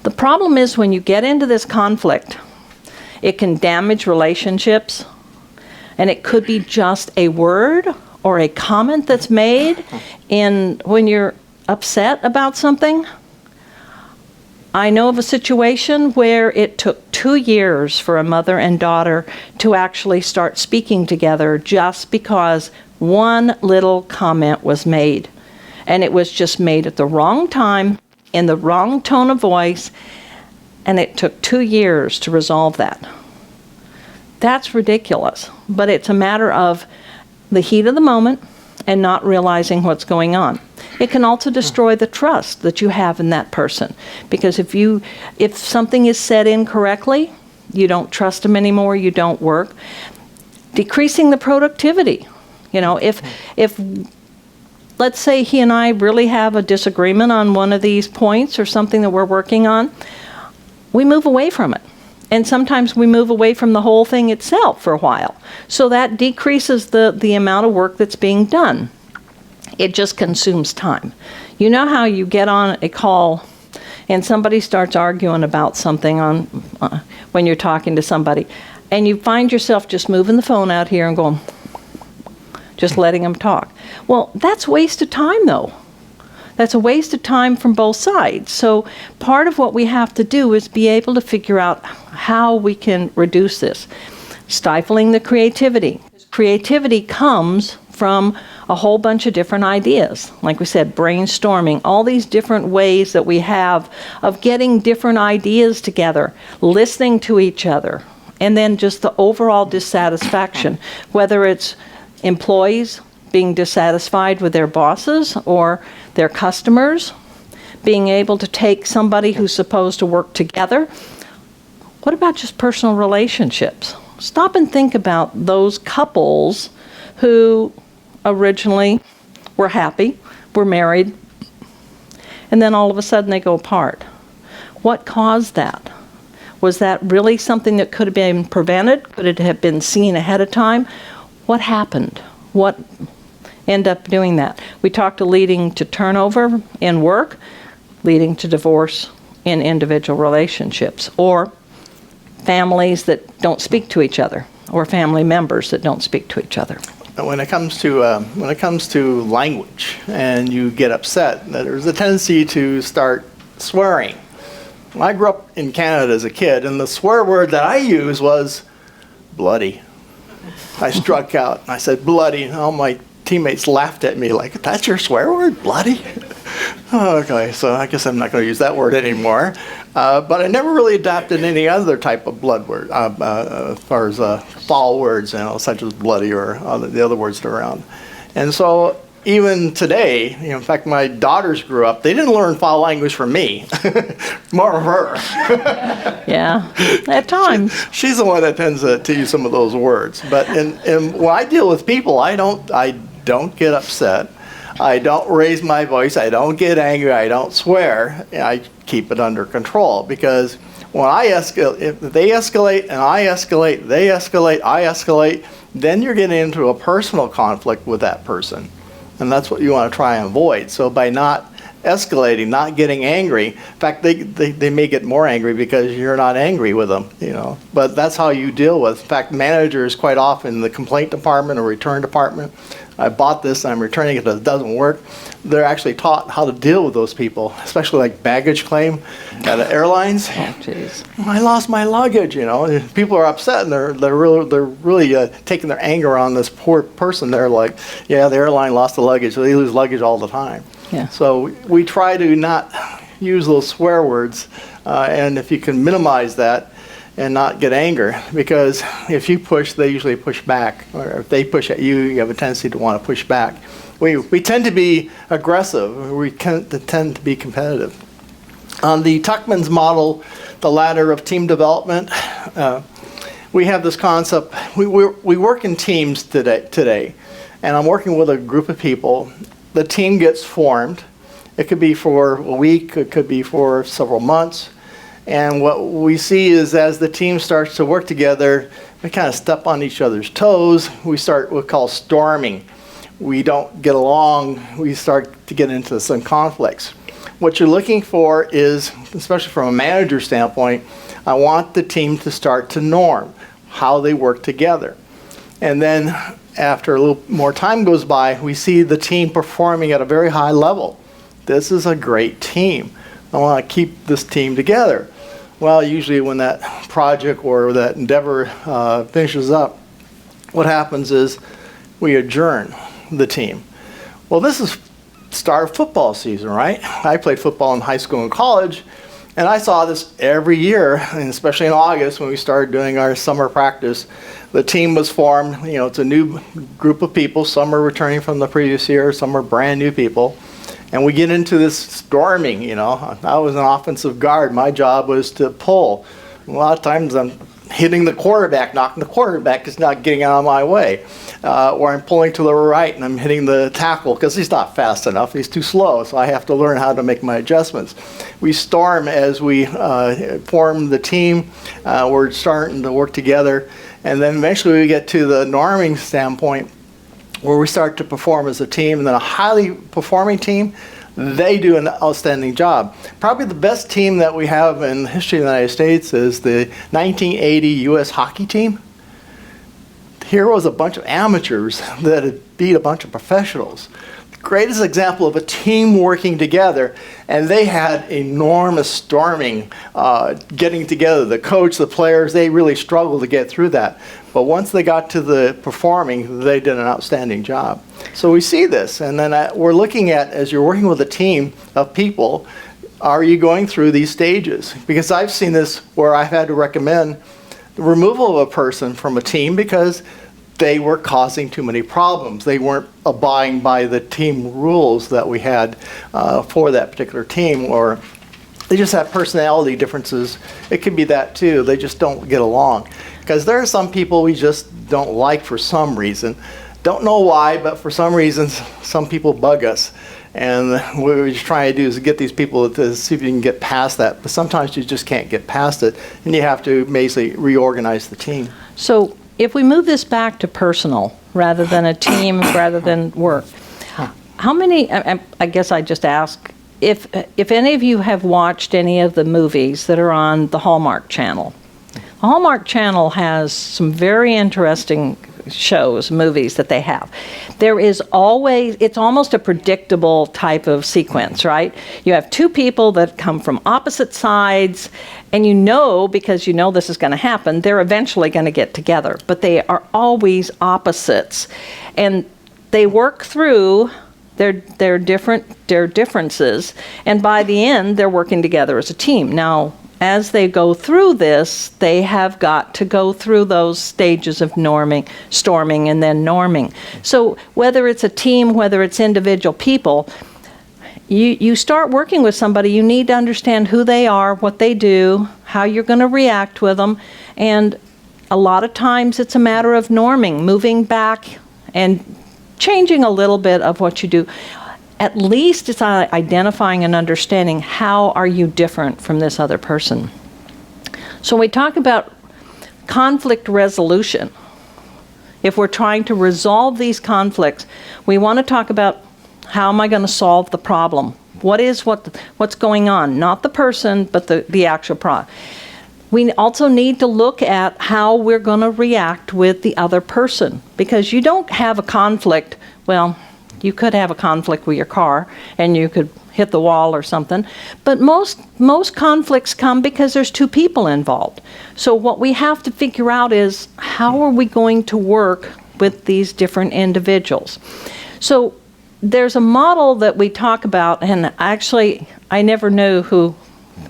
The problem is when you get into this conflict, it can damage relationships, and it could be just a word or a comment that's made when you're upset about something. I know of a situation where it took 2 years for a mother and daughter to actually start speaking together just because one little comment was made. And it was just made at the wrong time, in the wrong tone of voice, and it took 2 years to resolve that. That's ridiculous, but it's a matter of the heat of the moment and not realizing what's going on. It can also destroy the trust that you have in that person, because if something is said incorrectly, you don't trust them anymore, you don't work. Decreasing the productivity. You know, if let's say he and I really have a disagreement on one of these points or something that we're working on, we move away from it. And sometimes we move away from the whole thing itself for a while. So that decreases the amount of work that's being done. It just consumes time. You know how you get on a call and somebody starts arguing about something when you're talking to somebody, and you find yourself just moving the phone out here and going, just letting them talk. Well, that's wasted time, though. That's a waste of time from both sides. So part of what we have to do is be able to figure out how we can reduce this. Stifling the creativity. Creativity comes from a whole bunch of different ideas. Like we said, brainstorming, all these different ways that we have of getting different ideas together, listening to each other, and then just the overall dissatisfaction, whether it's employees being dissatisfied with their bosses or their customers, being able to take somebody who's supposed to work together. What about just personal relationships? Stop and think about those couples who originally were happy, were married, and then all of a sudden they go apart. What caused that? Was that really something that could have been prevented? Could it have been seen ahead of time? What happened? What ended up doing that? We talked to leading to turnover in work, leading to divorce in individual relationships, or families that don't speak to each other, or family members that don't speak to each other. When it comes to language, and you get upset, there's a tendency to start swearing. I grew up in Canada as a kid, and the swear word that I used was bloody. I struck out, and I said bloody, and all my teammates laughed at me like, "That's your swear word, bloody?" Okay, so I guess I'm not going to use that word anymore. But I never really adopted any other type of blood word, as far as foul words, such as bloody or the other words that are around. And so even today, in fact, my daughters grew up, they didn't learn foul language from me, more of her. Yeah, at times. She's the one that tends to use some of those words. But when I deal with people, I don't get upset. I don't raise my voice. I don't get angry. I don't swear. I keep it under control, because when if they escalate and I escalate, they escalate, I escalate, then you're getting into a personal conflict with that person. And that's what you want to try and avoid. So by not escalating, not getting angry, in fact, they may get more angry because you're not angry with them, But that's how you deal with. In fact, managers quite often in the complaint department or return department, I bought this and I'm returning it, it doesn't work. They're actually taught how to deal with those people, especially like baggage claim at airlines. Oh, jeez. I lost my luggage, People are upset, and they're really taking their anger on this poor person. They're like, yeah, the airline lost the luggage. They lose luggage all the time. Yeah. So we try to not use those swear words, and if you can minimize that and not get anger, because if you push, they usually push back, or if they push at you, you have a tendency to want to push back. We tend to be aggressive. We tend to be competitive. On the Tuckman's model, the ladder of team development, we have this concept. We work in teams today, and I'm working with a group of people. The team gets formed. It could be for a week. It could be for several months. And what we see is as the team starts to work together, we kind of step on each other's toes. We start what we call storming. We don't get along. We start to get into some conflicts. What you're looking for is, especially from a manager standpoint, I want the team to start to norm how they work together. And then after a little more time goes by, we see the team performing at a very high level. This is a great team. I want to keep this team together. Well, usually when that project or that endeavor finishes up, what happens is we adjourn the team. Well, this is start of football season, right? I played football in high school and college, and I saw this every year, and especially in August when we started doing our summer practice. The team was formed. It's a new group of people. Some are returning from the previous year, some are brand new people. And we get into this storming, I was an offensive guard. My job was to pull. A lot of times I'm hitting the quarterback, knocking the quarterback because he's not getting out of my way. Or I'm pulling to the right and I'm hitting the tackle because he's not fast enough. He's too slow, so I have to learn how to make my adjustments. We storm as we form the team. We're starting to work together. And then eventually we get to the norming standpoint, where we start to perform as a team, and then a highly performing team, they do an outstanding job. Probably the best team that we have in the history of the United States is the 1980 U.S. hockey team. Here was a bunch of amateurs that had beat a bunch of professionals. greatest example of a team working together, and they had enormous storming getting together. The coach, the players, they really struggled to get through that. But once they got to the performing, they did an outstanding job. So we see this, and then we're looking at, as you're working with a team of people, are you going through these stages? Because I've seen this where I've had to recommend the removal of a person from a team because they were causing too many problems. They weren't abiding by the team rules that we had for that particular team, or they just have personality differences. It could be that too. They just don't get along. Because there are some people we just don't like for some reason. Don't know why, but for some reason, some people bug us. And what we're just trying to do is get these people to see if you can get past that. But sometimes you just can't get past it, and you have to basically reorganize the team. So if we move this back to personal, rather than a team, rather than work, how many, I guess I just ask, if any of you have watched any of the movies that are on the Hallmark Channel. The Hallmark Channel has some very interesting shows, movies that they have. There is always, it's almost a predictable type of sequence, right? You have two people that come from opposite sides, and you know, because you know this is going to happen, they're eventually going to get together, but they are always opposites. And they work through their differences, and by the end, they're working together as a team. Now, as they go through this, they have got to go through those stages of storming, and then norming. So whether it's a team, whether it's individual people, you start working with somebody, you need to understand who they are, what they do, how you're going to react with them. And a lot of times it's a matter of norming, moving back and changing a little bit of what you do. At least it's identifying and understanding how are you different from this other person. So when we talk about conflict resolution, if we're trying to resolve these conflicts, we want to talk about how am I going to solve the problem? What's going on? Not the person, but the actual problem. We also need to look at how we're going to react with the other person, because you don't have a conflict, well, you could have a conflict with your car, and you could hit the wall or something. But most conflicts come because there's two people involved. So what we have to figure out is how are we going to work with these different individuals? So there's a model that we talk about, and actually I never knew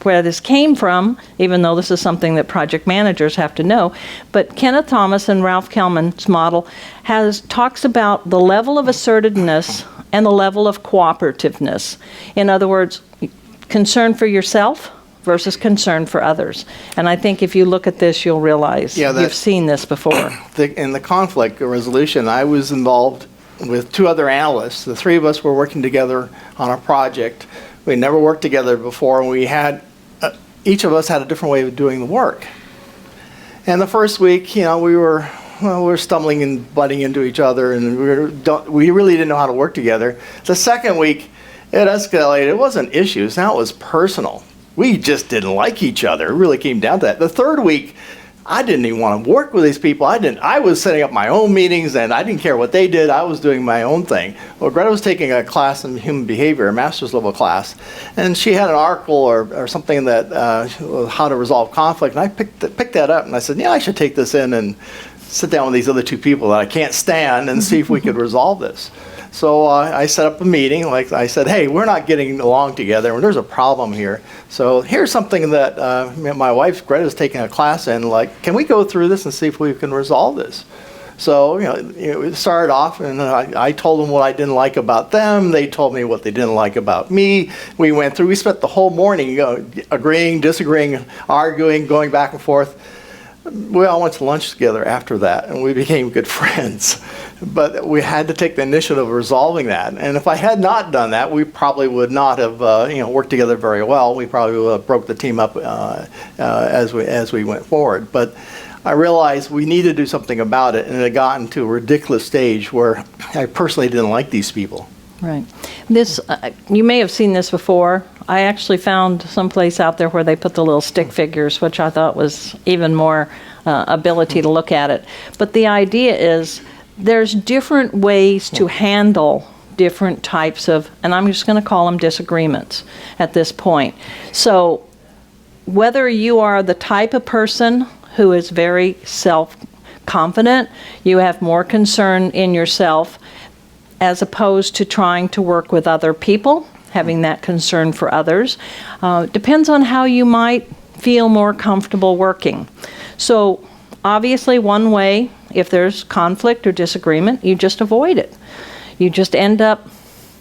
where this came from, even though this is something that project managers have to know. But Kenneth Thomas and Ralph Kellman's model talks about the level of assertiveness and the level of cooperativeness. In other words, concern for yourself versus concern for others. And I think if you look at this, you'll realize you've seen this before. In the conflict resolution, I was involved with two other analysts. The three of us were working together on a project. We never worked together before, and we had each of us had a different way of doing the work. And the first week, we were stumbling and butting into each other, and we really didn't know how to work together. The second week, it escalated. It wasn't issues. Now it was personal. We just didn't like each other. It really came down to that. The third week, I didn't even want to work with these people. I was setting up my own meetings, and I didn't care what they did. I was doing my own thing. Well, Greta was taking a class in human behavior, a master's level class, and she had an article or something that how to resolve conflict. And I picked that up, and I said, I should take this in and sit down with these other two people that I can't stand and see if we could resolve this. So I set up a meeting. Like I said, hey, we're not getting along together. There's a problem here. So here's something that my wife, Greta's taking a class in. Like, can we go through this and see if we can resolve this? So, it started off, and I told them what I didn't like about them. They told me what they didn't like about me. We spent the whole morning agreeing, disagreeing, arguing, going back and forth. We all went to lunch together after that, and we became good friends. But we had to take the initiative of resolving that. And if I had not done that, we probably would not have worked together very well. We probably would have broke the team up as we went forward. But I realized we needed to do something about it, and it had gotten to a ridiculous stage where I personally didn't like these people. Right. This, you may have seen this before. I actually found someplace out there where they put the little stick figures, which I thought was even more ability to look at it. But the idea is there's different ways to handle different types of, and I'm just going to call them disagreements at this point. So whether you are the type of person who is very self-confident, you have more concern in yourself as opposed to trying to work with other people, having that concern for others, depends on how you might feel more comfortable working. So obviously one way, if there's conflict or disagreement, you just avoid it. You just end up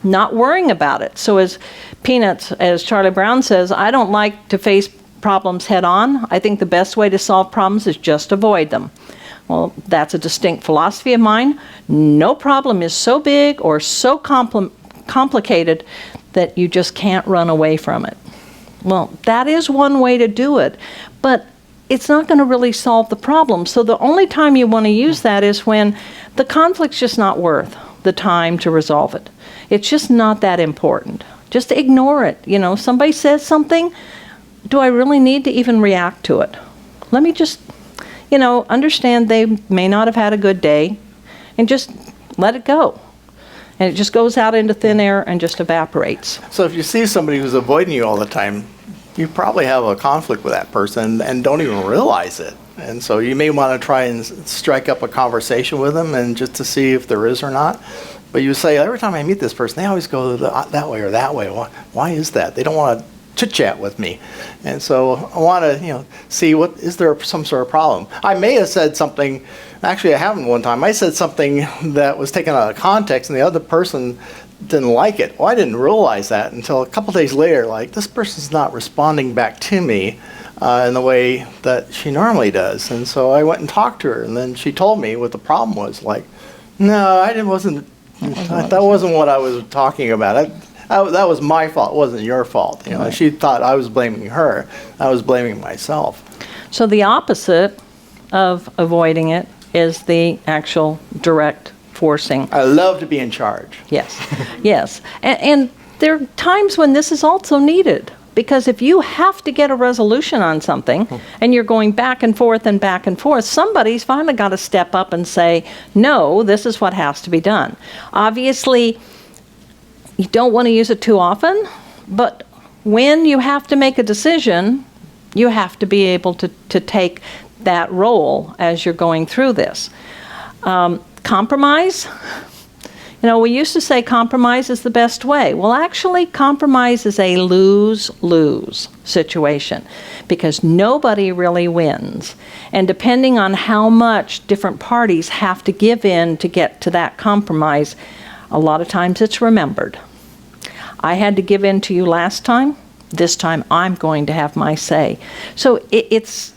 not worrying about it. So as Peanuts, as Charlie Brown says, I don't like to face problems head on. I think the best way to solve problems is just avoid them. Well, that's a distinct philosophy of mine. No problem is so big or so complicated that you just can't run away from it. Well, that is one way to do it, but it's not going to really solve the problem. So the only time you want to use that is when the conflict's just not worth the time to resolve it. It's just not that important. Just ignore it. You know, somebody says something, do I really need to even react to it? Let me just, you know, understand they may not have had a good day and just let it go. And it just goes out into thin air and just evaporates. So if you see somebody who's avoiding you all the time, you probably have a conflict with that person and don't even realize it. And so you may want to try and strike up a conversation with them and just to see if there is or not. But you say, every time I meet this person, they always go that way or that way. Why is that? They don't want to chit-chat with me. And so I want to, see is there some sort of problem. I may have said something, actually I haven't one time, I said something that was taken out of context and the other person didn't like it. Well, I didn't realize that until a couple days later, like, this person's not responding back to me in the way that she normally does. And so I went and talked to her, and then she told me what the problem was. Like, no, that wasn't what I was talking about. That was my fault. It wasn't your fault. Right. She thought I was blaming her. I was blaming myself. So the opposite of avoiding it is the actual direct forcing. I love to be in charge. Yes, yes. And there are times when this is also needed, because if you have to get a resolution on something and you're going back and forth, somebody's finally got to step up and say, no, this is what has to be done. Obviously, you don't want to use it too often, but when you have to make a decision, you have to be able to take that role as you're going through this. Compromise, we used to say compromise is the best way. Well, actually, compromise is a lose-lose situation because nobody really wins. And depending on how much different parties have to give in to get to that compromise, a lot of times it's remembered. I had to give in to you last time. This time I'm going to have my say. So it's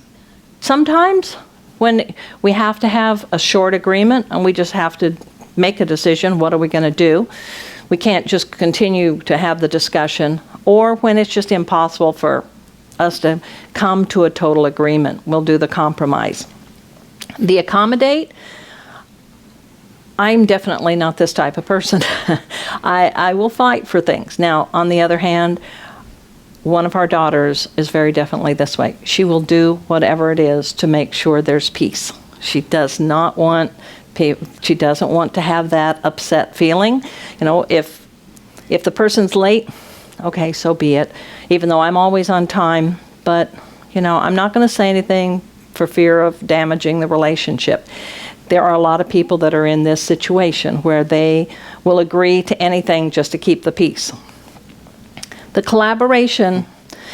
sometimes when we have to have a short agreement and we just have to make a decision, what are we going to do? We can't just continue to have the discussion, or when it's just impossible for us to come to a total agreement, we'll do the compromise. The accommodate, I'm definitely not this type of person. I will fight for things. Now, on the other hand, one of our daughters is very definitely this way. She will do whatever it is to make sure there's peace. She doesn't want to have that upset feeling. If the person's late, okay, so be it. Even though I'm always on time, but I'm not going to say anything for fear of damaging the relationship. There are a lot of people that are in this situation where they will agree to anything just to keep the peace. The collaboration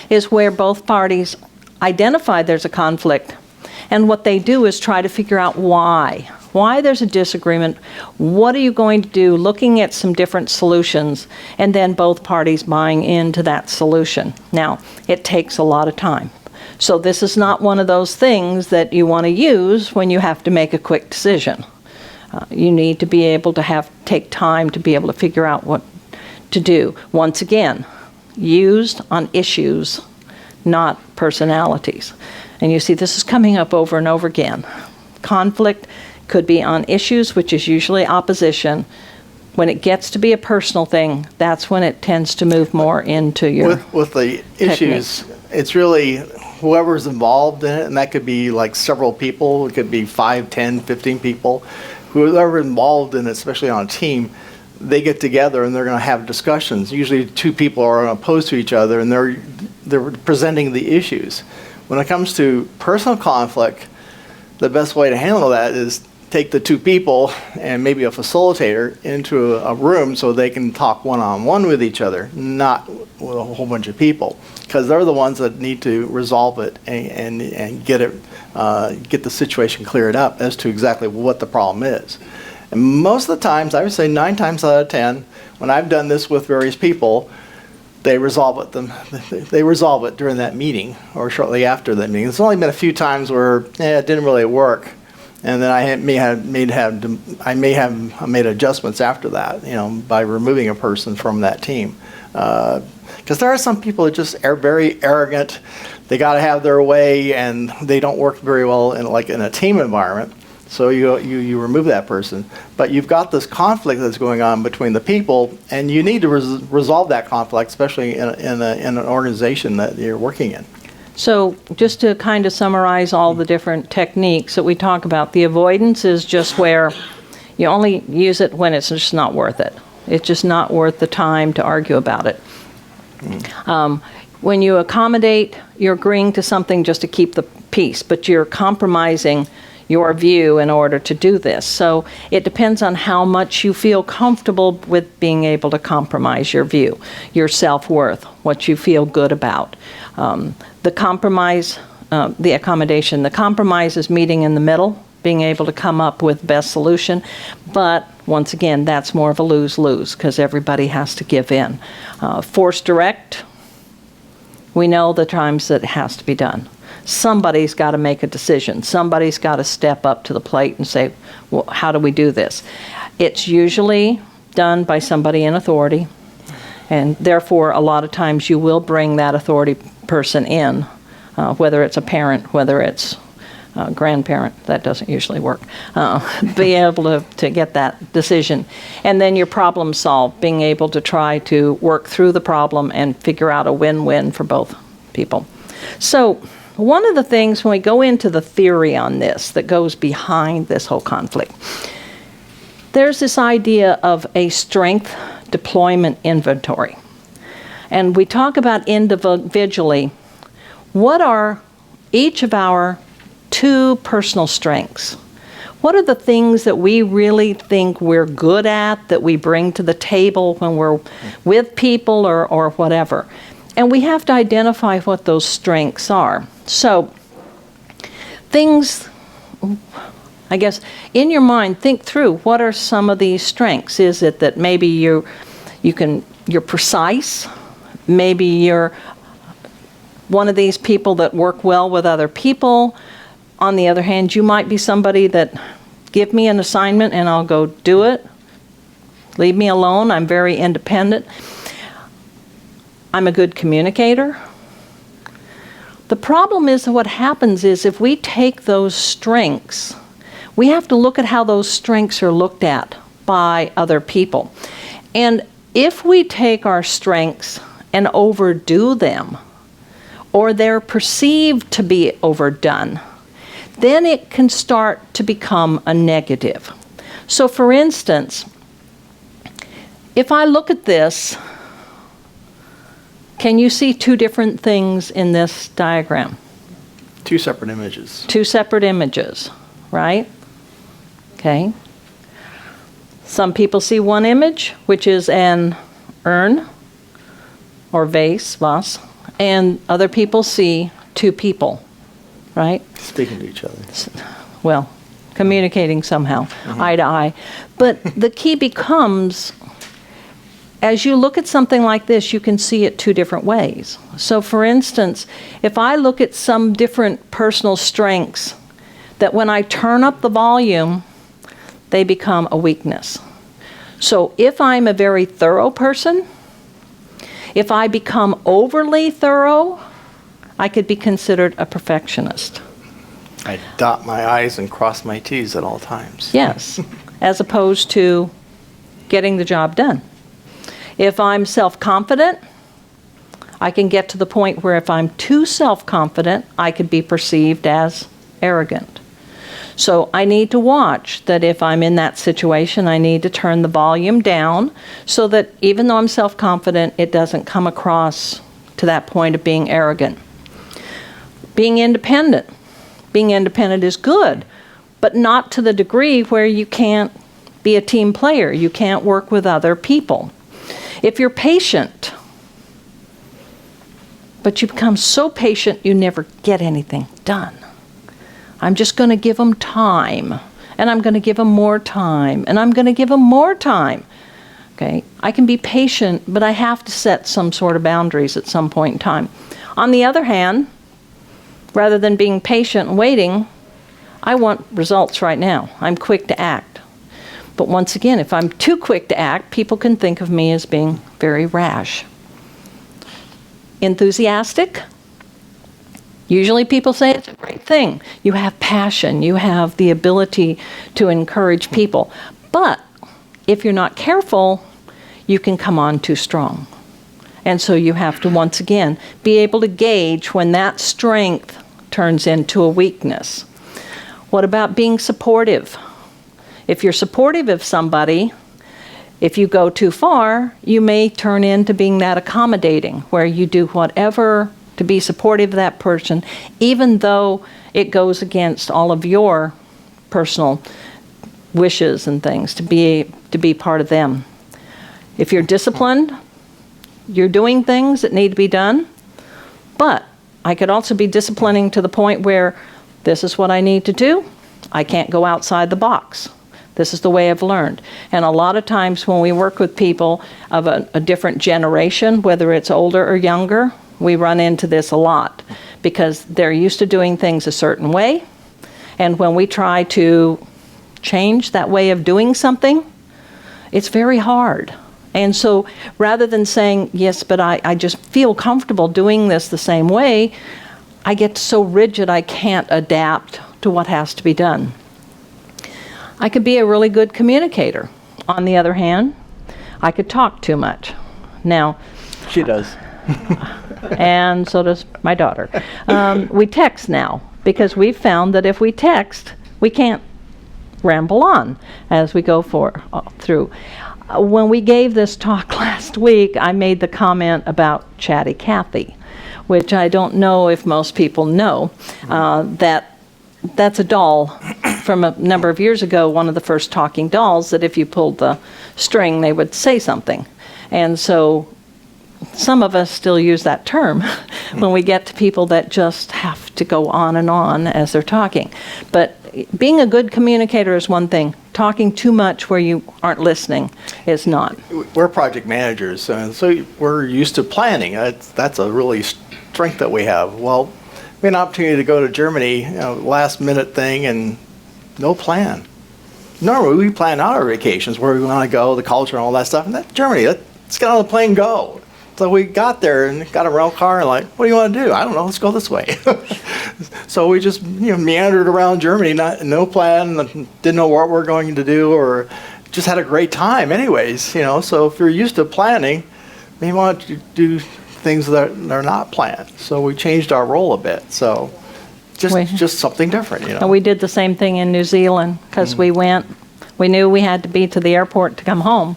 is where both parties identify there's a conflict, and what they do is try to figure out why there's a disagreement, what are you going to do, looking at some different solutions, and then both parties buying into that solution. Now, it takes a lot of time. So this is not one of those things that you want to use when you have to make a quick decision. You need to be able to take time to be able to figure out what to do. Once again, used on issues, not personalities. And you see this is coming up over and over again. Conflict could be on issues, which is usually opposition. When it gets to be a personal thing, that's when it tends to move more into your With the issues, it's really whoever's involved in it, and that could be like several people. It could be 5, 10, 15 people. Whoever involved in it, especially on a team, they get together and they're going to have discussions. Usually two people are opposed to each other and they're presenting the issues. When it comes to personal conflict, the best way to handle that is take the two people and maybe a facilitator into a room so they can talk one-on-one with each other, not with a whole bunch of people, because they're the ones that need to resolve it and get the situation cleared up as to exactly what the problem is. And most of the times, I would say 9 times out of 10, when I've done this with various people, they resolve it during that meeting or shortly after that meeting. There's only been a few times where it didn't really work, and then I may have made adjustments after that, by removing a person from that team. Because there are some people that just are very arrogant. They got to have their way, and they don't work very well in a team environment. So you remove that person. But you've got this conflict that's going on between the people, and you need to resolve that conflict, especially in an organization that you're working in. So just to kind of summarize all the different techniques that we talk about, the avoidance is just where you only use it when it's just not worth it. It's just not worth the time to argue about it. When you accommodate, you're agreeing to something just to keep the peace, but you're compromising your view in order to do this. So it depends on how much you feel comfortable with being able to compromise your view, your self-worth, what you feel good about. The compromise, the accommodation, the compromise is meeting in the middle, being able to come up with best solution. But once again, that's more of a lose-lose because everybody has to give in. Force direct, we know the times that it has to be done. Somebody's got to make a decision. Somebody's got to step up to the plate and say, well, how do we do this? It's usually done by somebody in authority, and therefore a lot of times you will bring that authority person in, whether it's a parent, whether it's a grandparent. That doesn't usually work. Be able to get that decision. And then your problem solve, being able to try to work through the problem and figure out a win-win for both people. So one of the things when we go into the theory on this that goes behind this whole conflict, there's this idea of a strength deployment inventory. And we talk about individually, what are each of our 2 personal strengths? What are the things that we really think we're good at, that we bring to the table when we're with people or whatever? And we have to identify what those strengths are. So things, I guess, in your mind, think through what are some of these strengths. Is it that maybe you're precise? Maybe you're one of these people that work well with other people. On the other hand, you might be somebody that give me an assignment and I'll go do it. Leave me alone. I'm very independent. I'm a good communicator. The problem is that what happens is if we take those strengths, we have to look at how those strengths are looked at by other people. And if we take our strengths and overdo them, or they're perceived to be overdone, then it can start to become a negative. So for instance, if I look at this, can you see 2 different things in this diagram? 2 separate images. 2 separate images, right? Okay. Some people see one image, which is an urn or vase, and other people see 2 people, right? Speaking to each other. Well, communicating somehow, eye to eye. But the key becomes, as you look at something like this, you can see it 2 different ways. So for instance, if I look at some different personal strengths, that when I turn up the volume, they become a weakness. So if I'm a very thorough person, if I become overly thorough, I could be considered a perfectionist. I dot my I's and cross my T's at all times. Yes, as opposed to getting the job done. If I'm self-confident, I can get to the point where if I'm too self-confident, I could be perceived as arrogant. So I need to watch that if I'm in that situation, I need to turn the volume down so that even though I'm self-confident, it doesn't come across to that point of being arrogant. Being independent. Being independent is good, but not to the degree where you can't be a team player. You can't work with other people. If you're patient, but you become so patient you never get anything done. I'm just going to give them time, and I'm going to give them more time, and I'm going to give them more time. Okay, I can be patient, but I have to set some sort of boundaries at some point in time. On the other hand, rather than being patient and waiting, I want results right now. I'm quick to act. But once again, if I'm too quick to act, people can think of me as being very rash. Enthusiastic. Usually people say it's a great thing. You have passion. You have the ability to encourage people. But if you're not careful, you can come on too strong. And so you have to, once again, be able to gauge when that strength turns into a weakness. What about being supportive? If you're supportive of somebody, if you go too far, you may turn into being that accommodating, where you do whatever to be supportive of that person, even though it goes against all of your personal wishes and things to be part of them. If you're disciplined, you're doing things that need to be done, but I could also be disciplining to the point where this is what I need to do. I can't go outside the box. This is the way I've learned. And a lot of times when we work with people of a different generation, whether it's older or younger, we run into this a lot because they're used to doing things a certain way. And when we try to change that way of doing something, it's very hard. And so rather than saying, yes, but I just feel comfortable doing this the same way, I get so rigid I can't adapt to what has to be done. I could be a really good communicator. On the other hand, I could talk too much. Now, She does. and so does my daughter. We text now because we've found that if we text, we can't ramble on as we go through. When we gave this talk last week, I made the comment about Chatty Cathy, which I don't know if most people know. That's a doll from a number of years ago, one of the first talking dolls, that if you pulled the string, they would say something. And so some of us still use that term when we get to people that just have to go on and on as they're talking. But being a good communicator is one thing. Talking too much where you aren't listening is not. We're project managers, and so we're used to planning. That's a really strength that we have. Well, we had an opportunity to go to Germany, last minute thing, and no plan. Normally we plan out our vacations, where we want to go, the culture and all that stuff. And that's Germany, let's get on the plane and go. So we got there and got a rental car and like, what do you want to do? I don't know, let's go this way. So we just meandered around Germany, no plan, didn't know what we're going to do, or just had a great time anyways. So if you're used to planning, you want to do things that are not planned. So we changed our role a bit. So just something different, And we did the same thing in New Zealand because we knew we had to be to the airport to come home.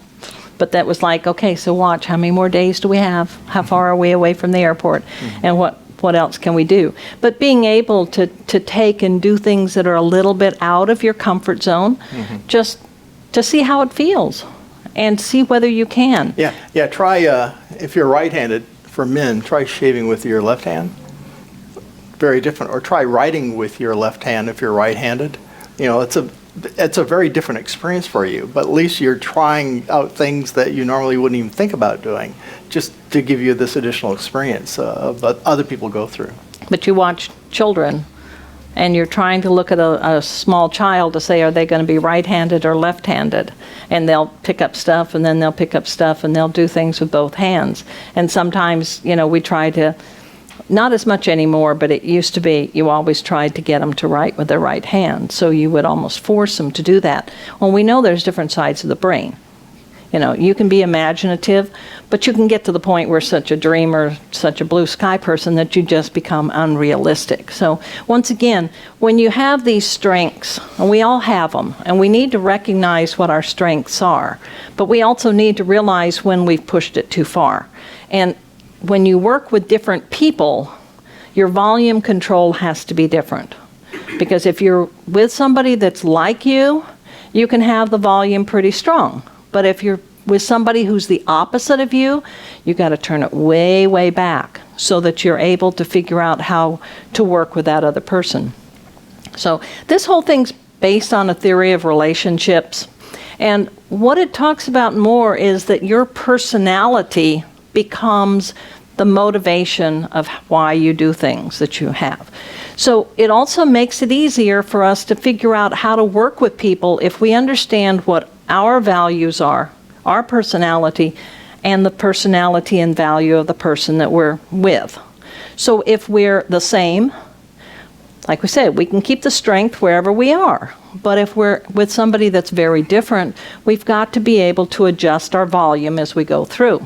But that was like, okay, so watch, how many more days do we have? How far are we away from the airport? And what else can we do? But being able to take and do things that are a little bit out of your comfort zone, just to see how it feels and see whether you can. Yeah. Try, if you're right-handed, for men, try shaving with your left hand. Very different. Or try writing with your left hand if you're right-handed. It's a very different experience for you, but at least you're trying out things that you normally wouldn't even think about doing, just to give you this additional experience that other people go through. But you watch children, and you're trying to look at a small child to say, are they going to be right-handed or left-handed? And they'll pick up stuff, and then they'll pick up stuff, and they'll do things with both hands. And sometimes, we try to, not as much anymore, but it used to be you always tried to get them to write with their right hand. So you would almost force them to do that. Well, we know there's different sides of the brain. You can be imaginative, but you can get to the point where such a dreamer, such a blue sky person that you just become unrealistic. So once again, when you have these strengths, and we all have them, and we need to recognize what our strengths are, but we also need to realize when we've pushed it too far. And when you work with different people, your volume control has to be different. Because if you're with somebody that's like you can have the volume pretty strong. But if you're with somebody who's the opposite of you got to turn it way, way back so that you're able to figure out how to work with that other person. So this whole thing's based on a theory of relationships. And what it talks about more is that your personality becomes the motivation of why you do things that you have. So it also makes it easier for us to figure out how to work with people if we understand what our values are, our personality, and the personality and value of the person that we're with. So if we're the same, like we said, we can keep the strength wherever we are. But if we're with somebody that's very different, we've got to be able to adjust our volume as we go through.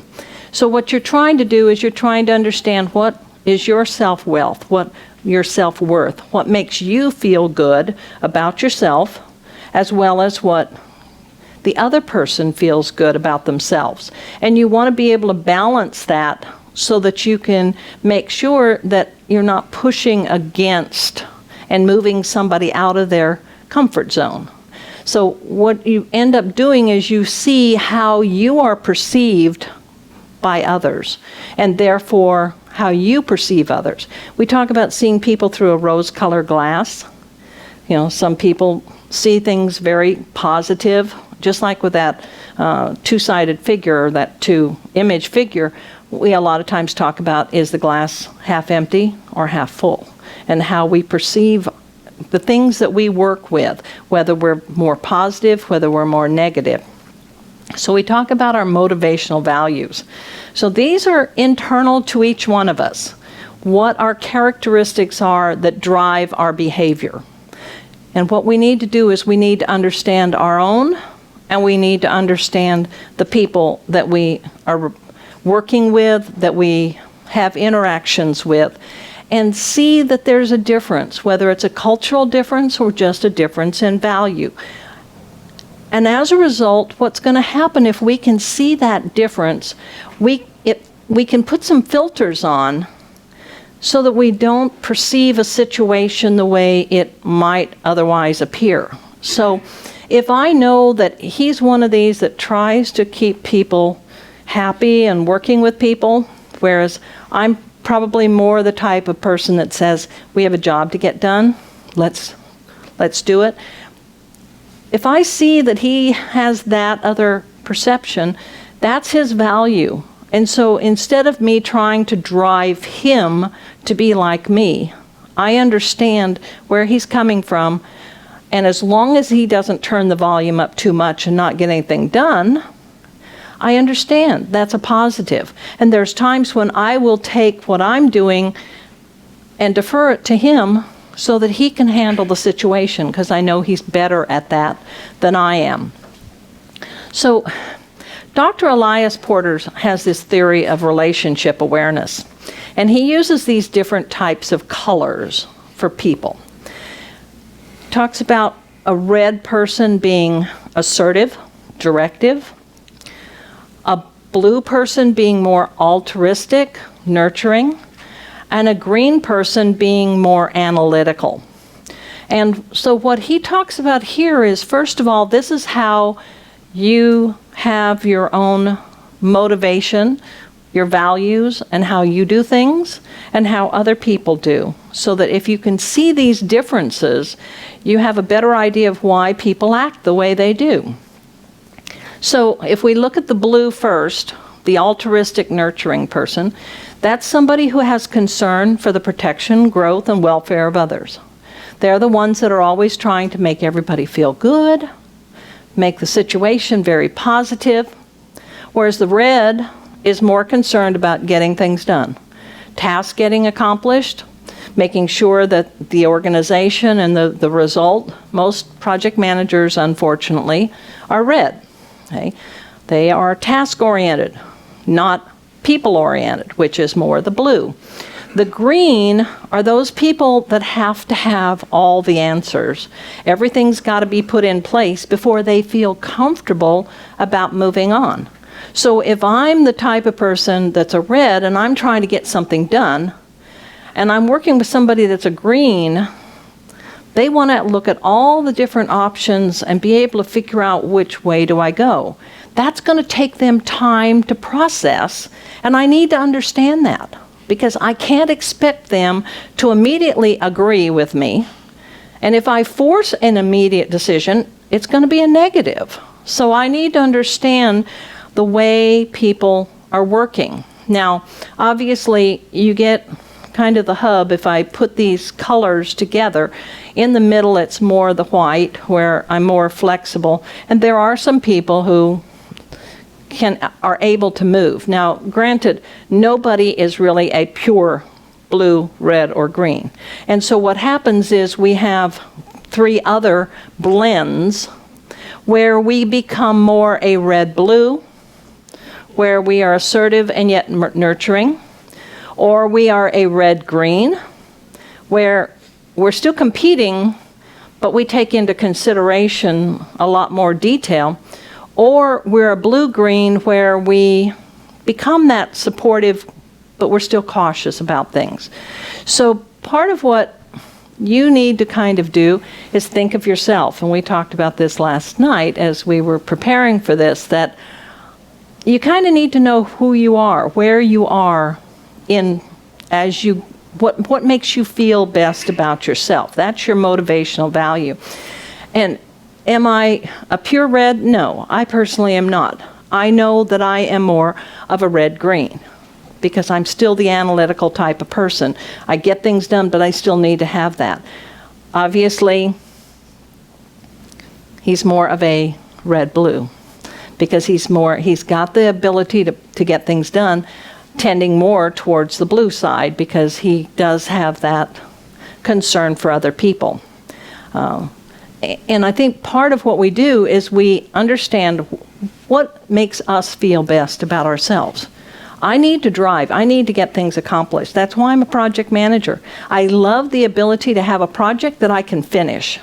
So what you're trying to do is you're trying to understand what is your self-wealth, what your self-worth, what makes you feel good about yourself, as well as what the other person feels good about themselves. And you want to be able to balance that so that you can make sure that you're not pushing against and moving somebody out of their comfort zone. So what you end up doing is you see how you are perceived by others, and therefore how you perceive others. We talk about seeing people through a rose-colored glass. Some people see things very positive, just like with that two-sided figure, or that two-image figure. We a lot of times talk about, is the glass half empty or half full? And how we perceive the things that we work with, whether we're more positive, whether we're more negative. So we talk about our motivational values. So these are internal to each one of us, what our characteristics are that drive our behavior. And what we need to do is we need to understand our own, and we need to understand the people that we are working with, that we have interactions with, and see that there's a difference, whether it's a cultural difference or just a difference in value. And as a result, what's going to happen if we can see that difference, we can put some filters on so that we don't perceive a situation the way it might otherwise appear. So if I know that he's one of these that tries to keep people happy and working with people, whereas I'm probably more the type of person that says, we have a job to get done, let's do it. If I see that he has that other perception, that's his value. And so instead of me trying to drive him to be like me, I understand where he's coming from. And as long as he doesn't turn the volume up too much and not get anything done, I understand that's a positive. And there's times when I will take what I'm doing and defer it to him so that he can handle the situation, because I know he's better at that than I am. So Dr. Elias Porter has this theory of relationship awareness, and he uses these different types of colors for people. He talks about a red person being assertive, directive, a blue person being more altruistic, nurturing, and a green person being more analytical. And so what he talks about here is, first of all, this is how you have your own motivation, your values, and how you do things, and how other people do. So that if you can see these differences, you have a better idea of why people act the way they do. So if we look at the blue first, the altruistic, nurturing person, that's somebody who has concern for the protection, growth, and welfare of others. They're the ones that are always trying to make everybody feel good, make the situation very positive, whereas the red is more concerned about getting things done. Tasks getting accomplished, making sure that the organization and the result, most project managers, unfortunately, are red. Okay? They are task-oriented, not people-oriented, which is more the blue. The green are those people that have to have all the answers. Everything's got to be put in place before they feel comfortable about moving on. So if I'm the type of person that's a red and I'm trying to get something done, and I'm working with somebody that's a green, they want to look at all the different options and be able to figure out which way do I go. That's going to take them time to process, and I need to understand that, because I can't expect them to immediately agree with me. And if I force an immediate decision, it's going to be a negative. So I need to understand the way people are working. Now, obviously, you get kind of the hub if I put these colors together. In the middle, it's more the white, where I'm more flexible. And there are some people who are able to move. Now, granted, nobody is really a pure blue, red, or green. And so what happens is we have 3 other blends where we become more a red-blue, where we are assertive and yet nurturing, or we are a red-green, where we're still competing, but we take into consideration a lot more detail. Or we're a blue-green where we become that supportive, but we're still cautious about things. So part of what you need to kind of do is think of yourself. And we talked about this last night as we were preparing for this, that you kind of need to know who you are, where you are in as you, what makes you feel best about yourself. That's your motivational value. And am I a pure red? No, I personally am not. I know that I am more of a red-green because I'm still the analytical type of person. I get things done, but I still need to have that. Obviously, he's more of a red-blue because he's got the ability to get things done, tending more towards the blue side because he does have that concern for other people. And I think part of what we do is we understand what makes us feel best about ourselves. I need to drive. I need to get things accomplished. That's why I'm a project manager. I love the ability to have a project that I can finish.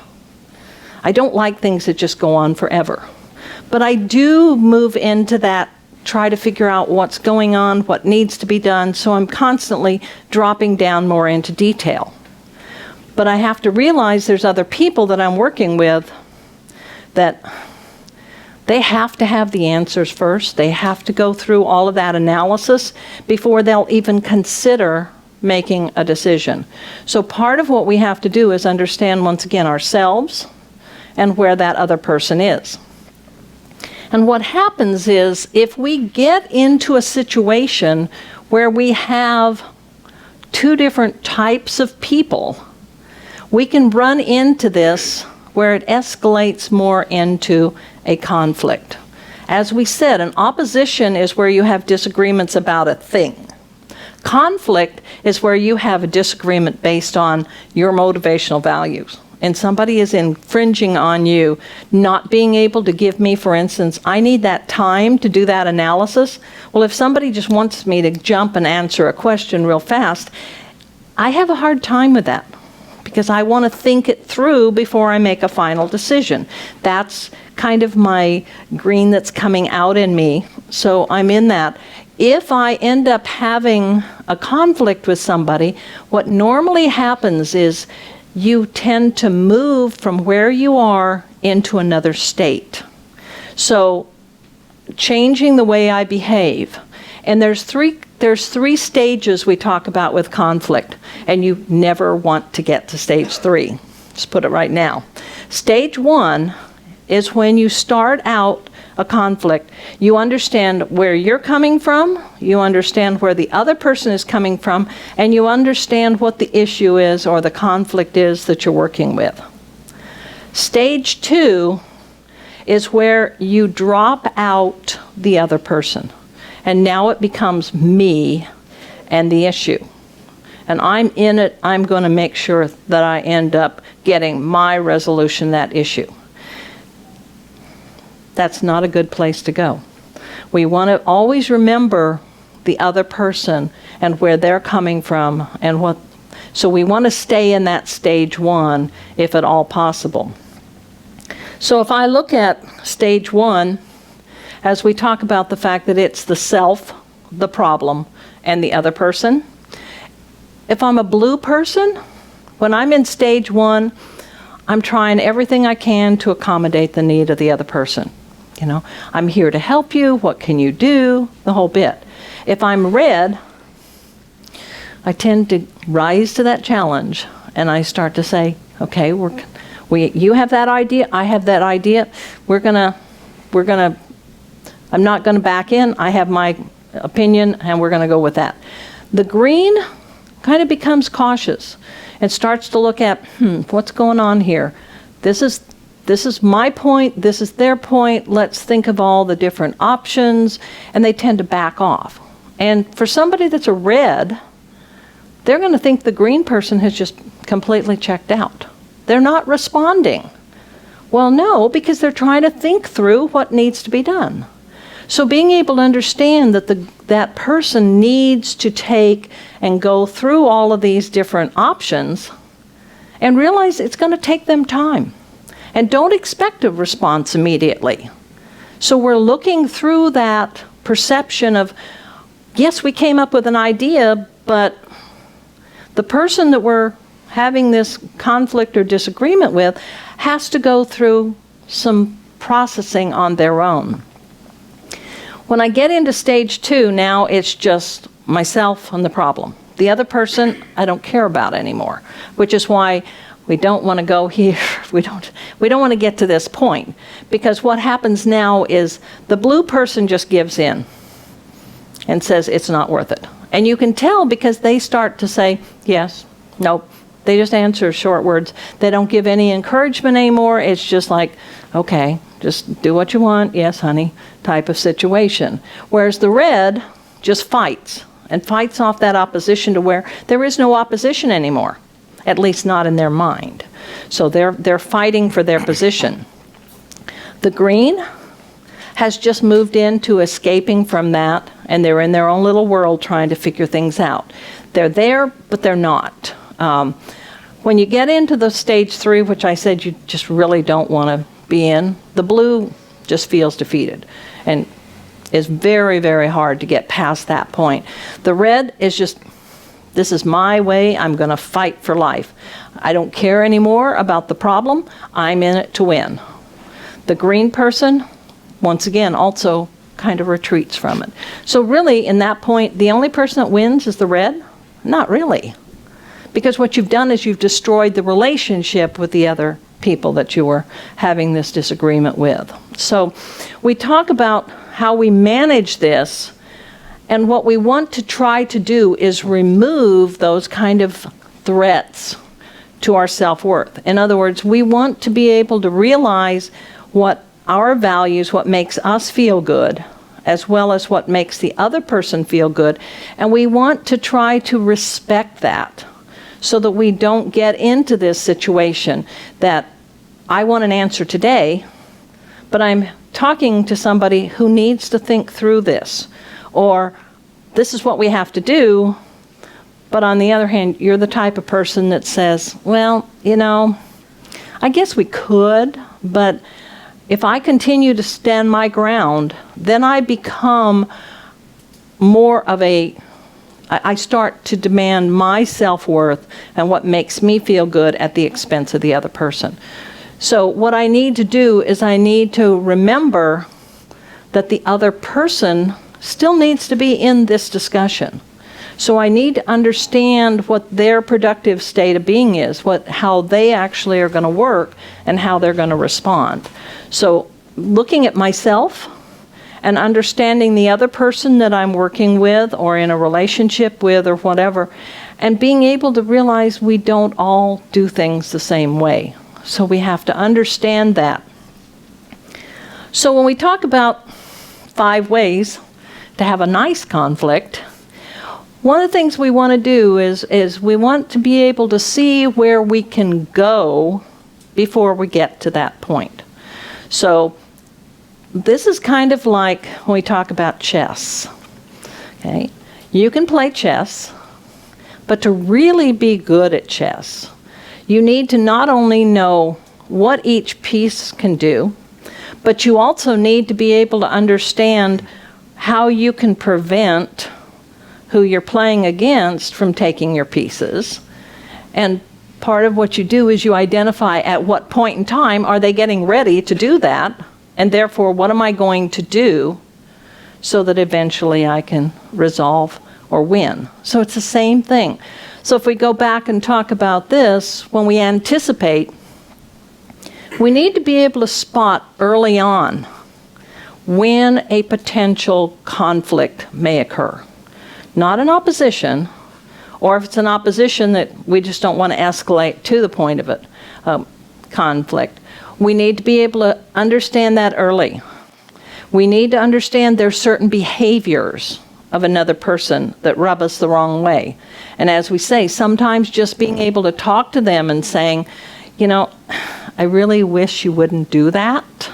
I don't like things that just go on forever. But I do move into that, try to figure out what's going on, what needs to be done, so I'm constantly dropping down more into detail. But I have to realize there's other people that I'm working with that they have to have the answers first. They have to go through all of that analysis before they'll even consider making a decision. So part of what we have to do is understand, once again, ourselves and where that other person is. And what happens is if we get into a situation where we have 2 different types of people, we can run into this where it escalates more into a conflict. As we said, an opposition is where you have disagreements about a thing. Conflict is where you have a disagreement based on your motivational values. And somebody is infringing on you, not being able to give me, for instance, I need that time to do that analysis. Well, if somebody just wants me to jump and answer a question real fast, I have a hard time with that because I want to think it through before I make a final decision. That's kind of my green that's coming out in me. So I'm in that. If I end up having a conflict with somebody, what normally happens is you tend to move from where you are into another state. So changing the way I behave. And there's three stages we talk about with conflict, and you never want to get to stage 3. Just put it right now. Stage 1 is when you start out a conflict. You understand where you're coming from, you understand where the other person is coming from, and you understand what the issue is or the conflict is that you're working with. Stage 2 is where you drop out the other person. And now it becomes me and the issue. And I'm in it, I'm going to make sure that I end up getting my resolution to that issue. That's not a good place to go. We want to always remember the other person and where they're coming from and what. So we want to stay in that stage 1 if at all possible. So if I look at stage 1, as we talk about the fact that it's the self, the problem, and the other person, if I'm a blue person, when I'm in stage 1, I'm trying everything I can to accommodate the need of the other person. You know, I'm here to help you. What can you do? The whole bit. If I'm red, I tend to rise to that challenge, and I start to say, okay, you have that idea, I have that idea. I'm not gonna back in. I have my opinion, and we're gonna go with that. The green kind of becomes cautious and starts to look at, what's going on here? This is my point, this is their point, let's think of all the different options, and they tend to back off. And for somebody that's a red, they're going to think the green person has just completely checked out. They're not responding. Well, no, because they're trying to think through what needs to be done. So being able to understand that that person needs to take and go through all of these different options and realize it's going to take them time. And don't expect a response immediately. So we're looking through that perception of, yes, we came up with an idea, but the person that we're having this conflict or disagreement with has to go through some processing on their own. When I get into stage 2, now it's just myself and the problem. The other person, I don't care about anymore, which is why we don't want to go here. We don't want to get to this point, because what happens now is the blue person just gives in and says it's not worth it. And you can tell because they start to say, yes, nope. They just answer short words. They don't give any encouragement anymore. It's just like, okay, just do what you want. Yes, honey, type of situation. Whereas the red just fights and fights off that opposition to where there is no opposition anymore, at least not in their mind. So they're fighting for their position. The green has just moved into escaping from that, and they're in their own little world trying to figure things out. They're there, but they're not. When you get into the stage 3, which I said you just really don't want to be in, the blue just feels defeated and is very, very hard to get past that point. The red is just, this is my way, I'm going to fight for life. I don't care anymore about the problem, I'm in it to win. The green person, once again, also kind of retreats from it. So really, in that point, the only person that wins is the red? Not really. Because what you've done is you've destroyed the relationship with the other people that you were having this disagreement with. So we talk about how we manage this, and what we want to try to do is remove those kind of threats to our self-worth. In other words, we want to be able to realize what our values, what makes us feel good, as well as what makes the other person feel good, and we want to try to respect that so that we don't get into this situation that I want an answer today, but I'm talking to somebody who needs to think through this, or this is what we have to do, but on the other hand, you're the type of person that says, well, you know, I guess we could, but if I continue to stand my ground, then I become more of I start to demand my self-worth and what makes me feel good at the expense of the other person. So what I need to do is I need to remember that the other person still needs to be in this discussion. So I need to understand what their productive state of being is, how they actually are going to work and how they're going to respond. So looking at myself and understanding the other person that I'm working with or in a relationship with or whatever, and being able to realize we don't all do things the same way. So we have to understand that. So when we talk about 5 ways to have a nice conflict, one of the things we want to do is we want to be able to see where we can go before we get to that point. So this is kind of like when we talk about chess. Okay? You can play chess, but to really be good at chess, you need to not only know what each piece can do, but you also need to be able to understand how you can prevent who you're playing against from taking your pieces. And part of what you do is you identify at what point in time are they getting ready to do that, and therefore what am I going to do so that eventually I can resolve or win. So it's the same thing. So if we go back and talk about this, when we anticipate, we need to be able to spot early on when a potential conflict may occur. Not an opposition, or if it's an opposition that we just don't want to escalate to the point of it, conflict. We need to be able to understand that early. We need to understand there's certain behaviors of another person that rub us the wrong way. And as we say, sometimes just being able to talk to them and saying, you know, I really wish you wouldn't do that,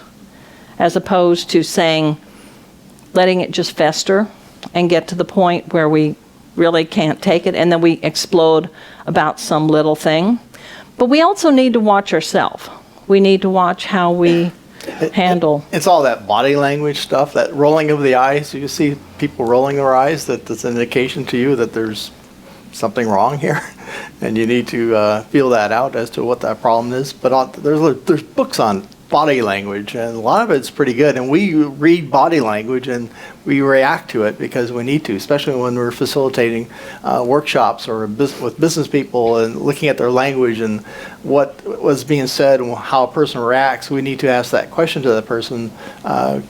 as opposed to saying, letting it just fester and get to the point where we really can't take it and then we explode about some little thing. But we also need to watch ourselves. We need to watch how we handle. It's all that body language stuff, that rolling of the eyes. You see people rolling their eyes, that's an indication to you that there's something wrong here, and you need to feel that out as to what that problem is. But there's books on body language, and a lot of it's pretty good. And we read body language and we react to it because we need to, especially when we're facilitating workshops or with business people and looking at their language and what was being said and how a person reacts. We need to ask that question to the person.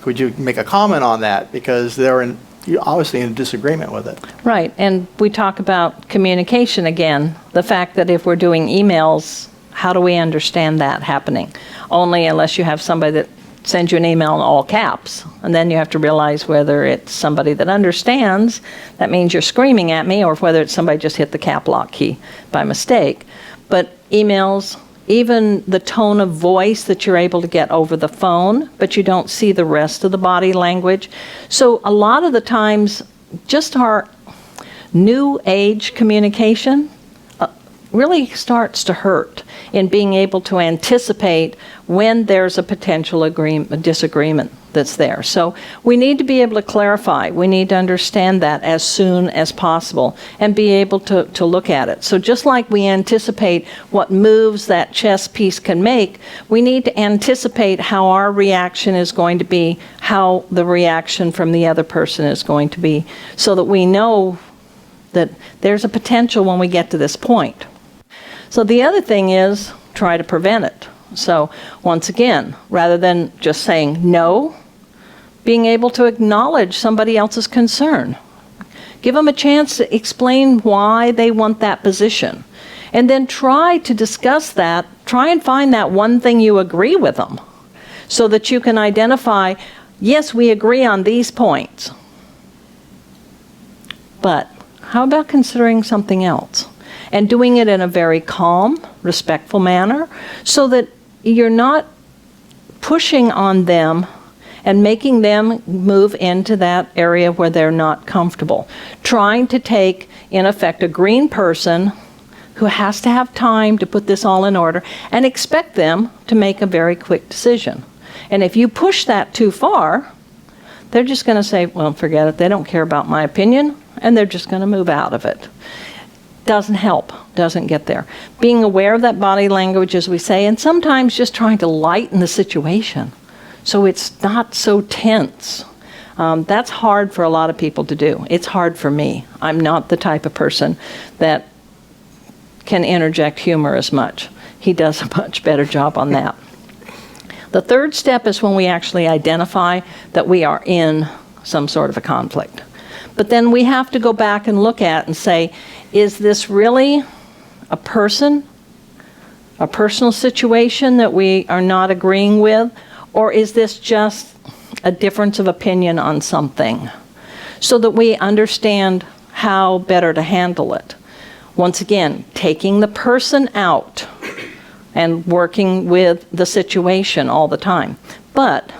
Could you make a comment on that? Because they're obviously in disagreement with it. Right, and we talk about communication again, the fact that if we're doing emails, how do we understand that happening? Only unless you have somebody that sends you an email in all caps, and then you have to realize whether it's somebody that understands, that means you're screaming at me, or whether it's somebody just hit the cap lock key by mistake. But emails, even the tone of voice that you're able to get over the phone, but you don't see the rest of the body language. So a lot of the times, just our new age communication really starts to hurt in being able to anticipate when there's a potential disagreement that's there. So we need to be able to clarify. We need to understand that as soon as possible and be able to look at it. So just like we anticipate what moves that chess piece can make, we need to anticipate how our reaction is going to be, how the reaction from the other person is going to be, so that we know that there's a potential when we get to this point. So the other thing is try to prevent it. So once again, rather than just saying no, being able to acknowledge somebody else's concern. Give them a chance to explain why they want that position. And then try to discuss that, try and find that one thing you agree with them so that you can identify, yes, we agree on these points. But how about considering something else? And doing it in a very calm, respectful manner so that you're not pushing on them and making them move into that area where they're not comfortable. Trying to take, in effect, a green person who has to have time to put this all in order and expect them to make a very quick decision. And if you push that too far, they're just going to say, well, forget it, they don't care about my opinion, and they're just going to move out of it. Doesn't help, doesn't get there. Being aware of that body language, as we say, and sometimes just trying to lighten the situation so it's not so tense. That's hard for a lot of people to do. It's hard for me. I'm not the type of person that can interject humor as much. He does a much better job on that. The third step is when we actually identify that we are in some sort of a conflict. But then we have to go back and look at and say, is this really a person, a personal situation that we are not agreeing with, or is this just a difference of opinion on something? So that we understand how better to handle it. Once again, taking the person out and working with the situation all the time. But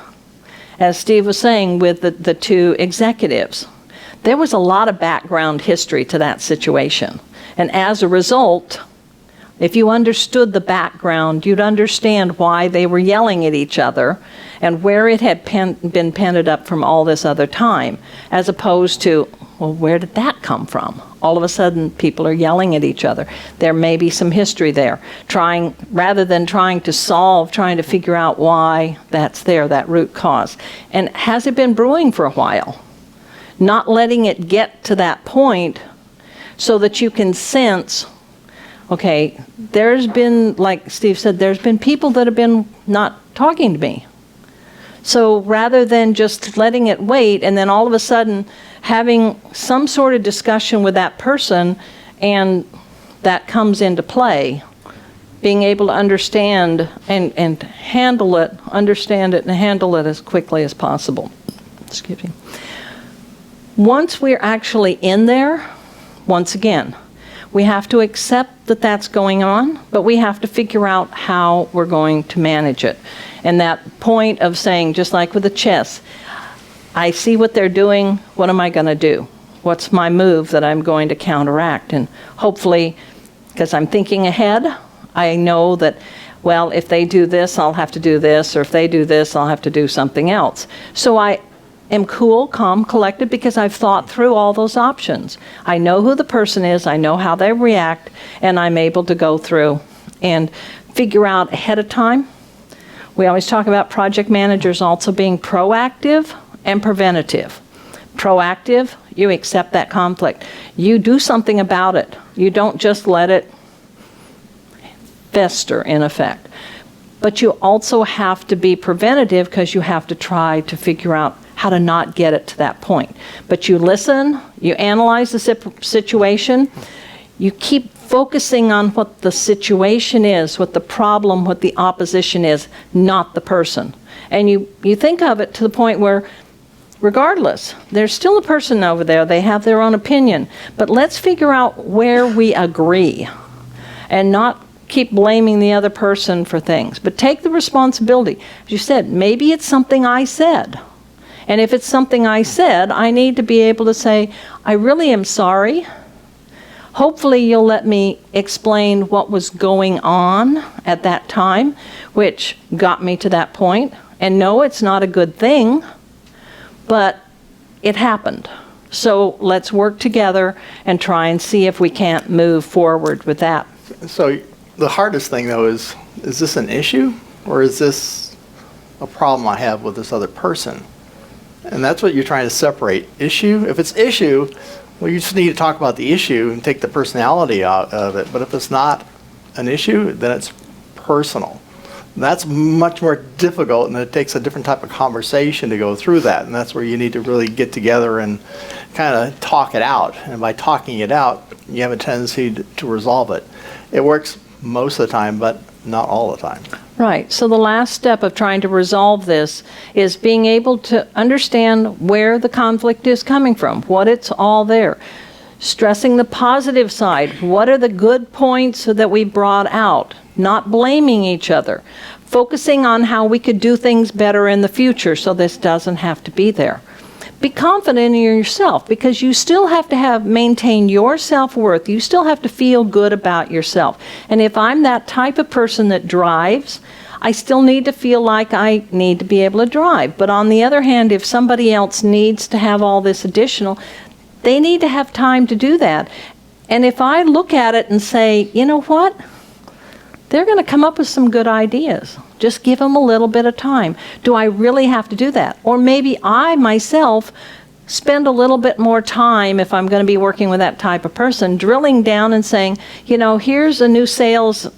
as Steve was saying with the two executives. There was a lot of background history to that situation. And as a result, if you understood the background, you'd understand why they were yelling at each other and where it had been pented up from all this other time, as opposed to, well, where did that come from? All of a sudden, people are yelling at each other. There may be some history there. Rather than trying to figure out why that's there, that root cause. And has it been brewing for a while? Not letting it get to that point so that you can sense, okay, there's been, like Steve said, there's been people that have been not talking to me. So rather than just letting it wait and then all of a sudden having some sort of discussion with that person and that comes into play, being able to understand and handle it, understand it and handle it as quickly as possible. Excuse me. Once we're actually in there, once again, we have to accept that that's going on, but we have to figure out how we're going to manage it. And that point of saying, just like with the chess, I see what they're doing, what am I going to do? What's my move that I'm going to counteract? And hopefully, because I'm thinking ahead, I know that, well, if they do this, I'll have to do this, or if they do this, I'll have to do something else. So I am cool, calm, collected, because I've thought through all those options. I know who the person is, I know how they react, and I'm able to go through and figure out ahead of time. We always talk about project managers also being proactive and preventative. Proactive, you accept that conflict. You do something about it. You don't just let it fester, in effect. But you also have to be preventative because you have to try to figure out how to not get it to that point. But you listen, you analyze the situation, you keep focusing on what the situation is, what the problem, what the opposition is, not the person. And you think of it to the point where, regardless, there's still a person over there, they have their own opinion, but let's figure out where we agree and not keep blaming the other person for things, but take the responsibility. As you said, maybe it's something I said. And if it's something I said, I need to be able to say, I really am sorry. Hopefully you'll let me explain what was going on at that time, which got me to that point. And no, it's not a good thing, but it happened. So let's work together and try and see if we can't move forward with that. So the hardest thing, though, is this an issue or is this a problem I have with this other person? And that's what you're trying to separate. Issue, if it's issue, well, you just need to talk about the issue and take the personality out of it. But if it's not an issue, then it's personal. That's much more difficult, and it takes a different type of conversation to go through that. And that's where you need to really get together and kind of talk it out. And by talking it out, you have a tendency to resolve it. It works most of the time, but not all the time. Right. So the last step of trying to resolve this is being able to understand where the conflict is coming from, what it's all there. Stressing the positive side. What are the good points that we brought out? Not blaming each other. Focusing on how we could do things better in the future so this doesn't have to be there. Be confident in yourself, because you still have to maintain your self-worth. You still have to feel good about yourself. And if I'm that type of person that drives, I still need to feel like I need to be able to drive. But on the other hand, if somebody else needs to have all this additional, they need to have time to do that. And if I look at it and say, you know what? They're going to come up with some good ideas. Just give them a little bit of time. Do I really have to do that? Or maybe I myself spend a little bit more time, if I'm going to be working with that type of person, drilling down and saying, you know, here's a new sales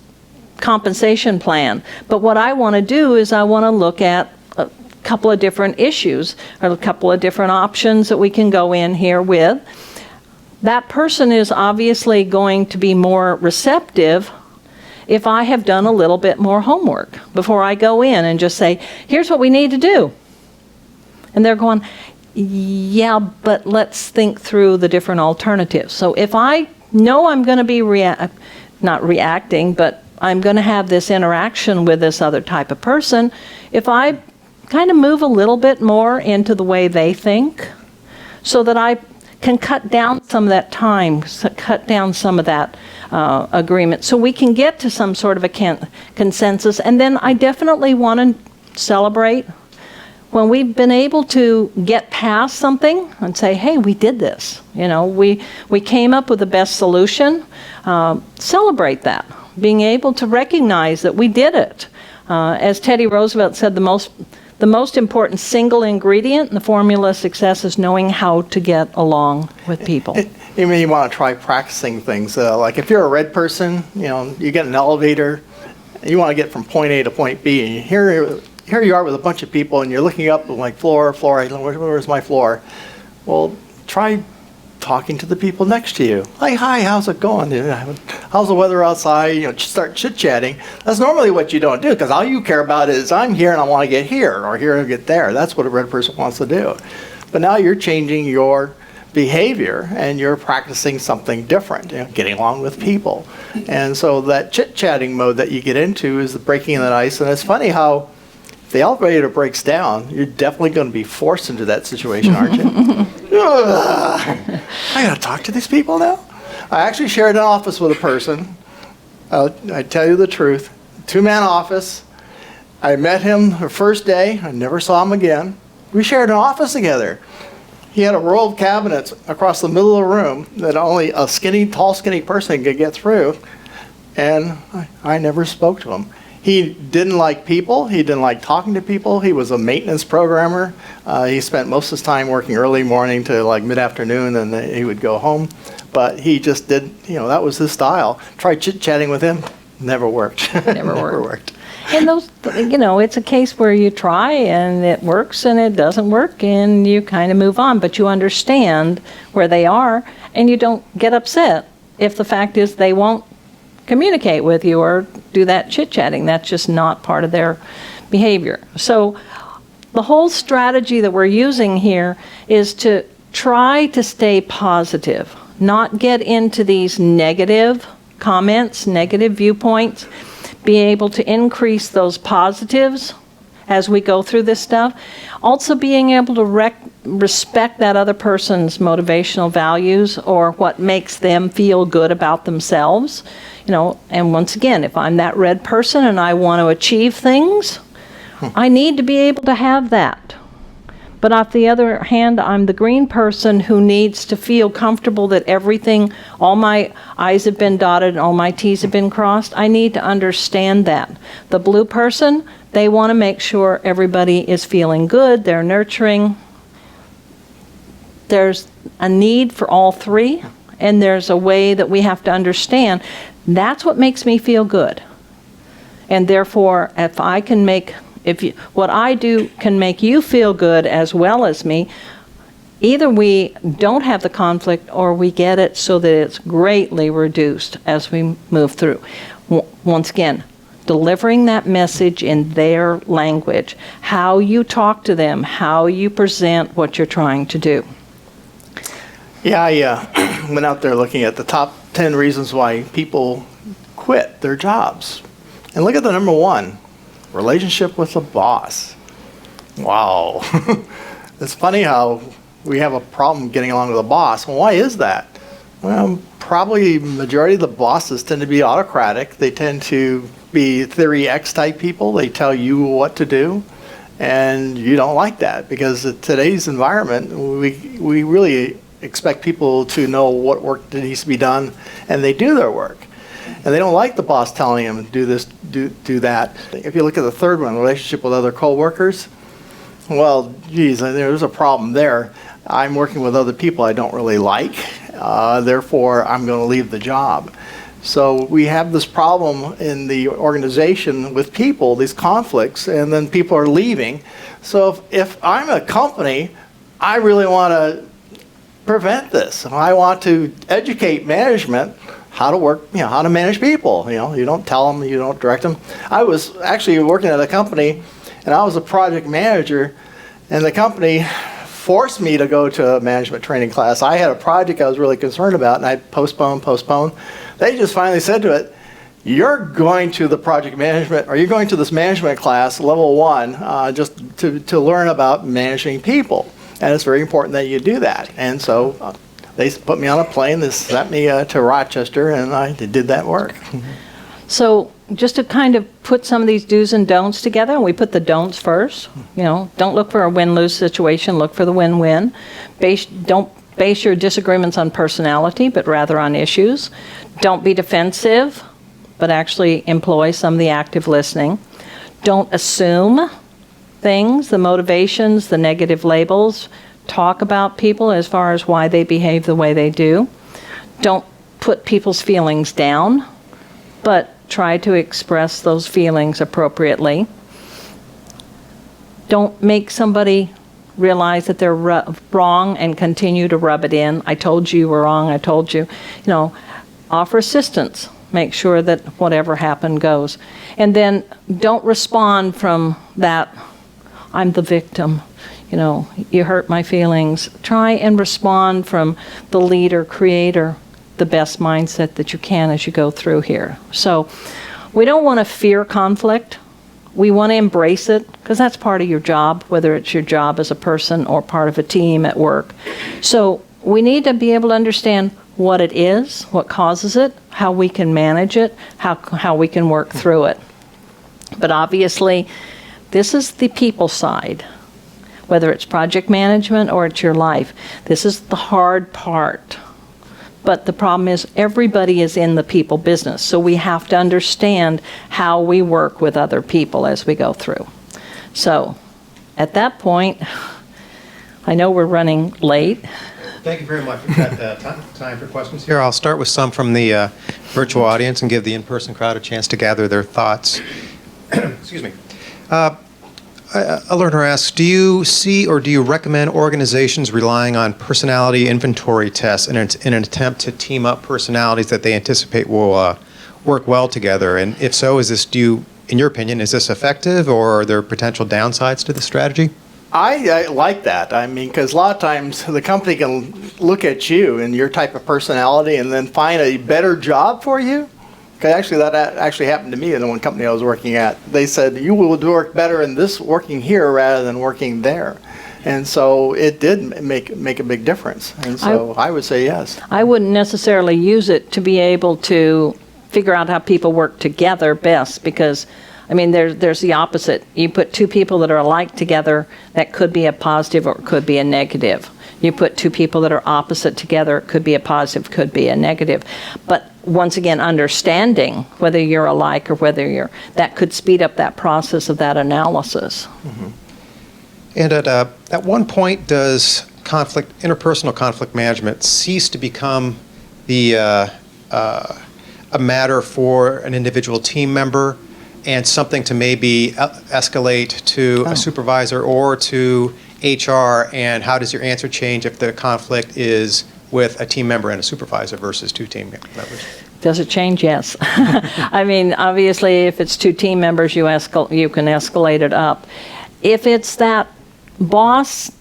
compensation plan. But what I want to do is I want to look at a couple of different issues or a couple of different options that we can go in here with. That person is obviously going to be more receptive if I have done a little bit more homework before I go in and just say, here's what we need to do. And they're going, yeah, but let's think through the different alternatives. So if I know I'm going to be not reacting, but I'm going to have this interaction with this other type of person, if I kind of move a little bit more into the way they think so that I can cut down some of that time, cut down some of that agreement, so we can get to some sort of a consensus. And then I definitely want to celebrate when we've been able to get past something and say, hey, we did this. You know, we came up with the best solution. Celebrate that. Being able to recognize that we did it. As Teddy Roosevelt said, the most important single ingredient in the formula of success is knowing how to get along with people. You mean you want to try practicing things. Like if you're a red person, you know, you get an elevator, you want to get from point A to point B, and here you are with a bunch of people, and you're looking up like floor, where's my floor? Well, try talking to the people next to you. Like, hi, how's it going? How's the weather outside? You know, start chit-chatting. That's normally what you don't do, because all you care about is I'm here and I want to get here, or here and get there. That's what a red person wants to do. But now you're changing your behavior and you're practicing something different, you know, getting along with people. And so that chit-chatting mode that you get into is the breaking of the ice. And it's funny how if the elevator breaks down, you're definitely going to be forced into that situation, aren't you? I got to talk to these people now? I actually shared an office with a person. I tell you the truth. 2-man office. I met him the first day. I never saw him again. We shared an office together. He had a row of cabinets across the middle of the room that only a tall, skinny person could get through. And I never spoke to him. He didn't like people. He didn't like talking to people. He was a maintenance programmer. He spent most of his time working early morning to like mid-afternoon, and then he would go home. But he just did, you know, that was his style. Tried chit-chatting with him. Never worked. Never worked. And those, you know, it's a case where you try and it works and it doesn't work and you kind of move on. But you understand where they are and you don't get upset if the fact is they won't communicate with you or do that chit-chatting. That's just not part of their behavior. So the whole strategy that we're using here is to try to stay positive, not get into these negative comments, negative viewpoints, be able to increase those positives as we go through this stuff. Also being able to respect that other person's motivational values or what makes them feel good about themselves. You know, and once again, if I'm that red person and I want to achieve things, I need to be able to have that. But on the other hand, I'm the green person who needs to feel comfortable that everything, all my I's have been dotted and all my T's have been crossed. I need to understand that. The blue person, they want to make sure everybody is feeling good, they're nurturing. There's a need for all three, and there's a way that we have to understand. That's what makes me feel good. And therefore, if I can make what I do can make you feel good as well as me, either we don't have the conflict or we get it so that it's greatly reduced as we move through. Once again, delivering that message in their language, how you talk to them, how you present what you're trying to do. Yeah, I went out there looking at the top 10 reasons why people quit their jobs. And look at the number 1. Relationship with the boss. Wow. It's funny how we have a problem getting along with the boss. Well, why is that? Well, probably majority of the bosses tend to be autocratic. They tend to be theory X type people. They tell you what to do, and you don't like that because in today's environment, we really expect people to know what work that needs to be done, and they do their work. And they don't like the boss telling them, do this, do that. If you look at the third one, relationship with other coworkers, well, geez, there's a problem there. I'm working with other people I don't really like, therefore I'm going to leave the job. So we have this problem in the organization with people, these conflicts, and then people are leaving. So if I'm a company, I really want to prevent this. I want to educate management how to work, how to manage people. You don't tell them, you don't direct them. I was actually working at a company, and I was a project manager, and the company forced me to go to a management training class. I had a project I was really concerned about, and I postponed. They just finally said to it, you're going to the project management, or you're going to this management class, level 1, just to learn about managing people. And it's very important that you do that. And so they put me on a plane, they sent me to Rochester, and I did that work. So just to kind of put some of these do's and don'ts together, and we put the don'ts first. Don't look for a win-lose situation, look for the win-win. Don't base your disagreements on personality, but rather on issues. Don't be defensive, but actually employ some of the active listening. Don't assume things, the motivations, the negative labels. Talk about people as far as why they behave the way they do. Don't put people's feelings down, but try to express those feelings appropriately. Don't make somebody realize that they're wrong and continue to rub it in. I told you were wrong, I told you. Offer assistance. Make sure that whatever happened goes. And then don't respond from that, I'm the victim. You hurt my feelings. Try and respond from the leader, creator, the best mindset that you can as you go through here. So we don't want to fear conflict. We want to embrace it because that's part of your job, whether it's your job as a person or part of a team at work. So we need to be able to understand what it is, what causes it, how we can manage it, how we can work through it. But obviously, this is the people side, whether it's project management or it's your life. This is the hard part. But the problem is everybody is in the people business, so we have to understand how we work with other people as we go through. So at that point, I know we're running late. Thank you very much. We've got time for questions here. I'll start with some from the virtual audience and give the in-person crowd a chance to gather their thoughts. Excuse me. A learner asks, do you see or do you recommend organizations relying on personality inventory tests in an attempt to team up personalities that they anticipate will work well together? And if so, in your opinion, is this effective, or are there potential downsides to the strategy? I like that. Because a lot of times the company can look at you and your type of personality and then find a better job for you. Because actually, that actually happened to me in the one company I was working at. They said, you will work better in this working here rather than working there. And so it did make a big difference. And so I would say yes. I wouldn't necessarily use it to be able to figure out how people work together best, because there's the opposite. You put two people that are alike together, that could be a positive or it could be a negative. You put two people that are opposite together, it could be a positive, could be a negative. But once again, understanding whether you're alike or whether that could speed up that process of that analysis. Mm-hmm. And at one point, does interpersonal conflict management cease to become a matter for an individual team member and something to maybe escalate to a supervisor or to HR, and how does your answer change if the conflict is with a team member and a supervisor versus two team members? Does it change? Yes. Obviously, if it's two team members, you can escalate it up. If it's that boss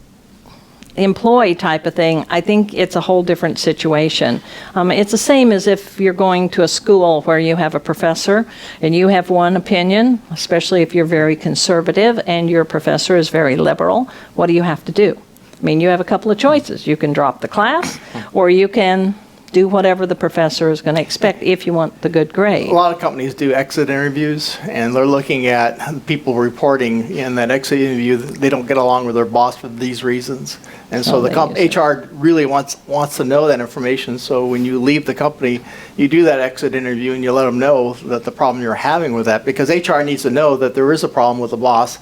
employee type of thing, I think it's a whole different situation. It's the same as if you're going to a school where you have a professor and you have one opinion, especially if you're very conservative and your professor is very liberal. What do you have to do? You have a couple of choices. You can drop the class, or you can do whatever the professor is going to expect if you want the good grade. A lot of companies do exit interviews, and they're looking at people reporting in that exit interview. They don't get along with their boss for these reasons. And so HR really wants to know that information. So when you leave the company, you do that exit interview and you let them know that the problem you're having with that, because HR needs to know that there is a problem with the boss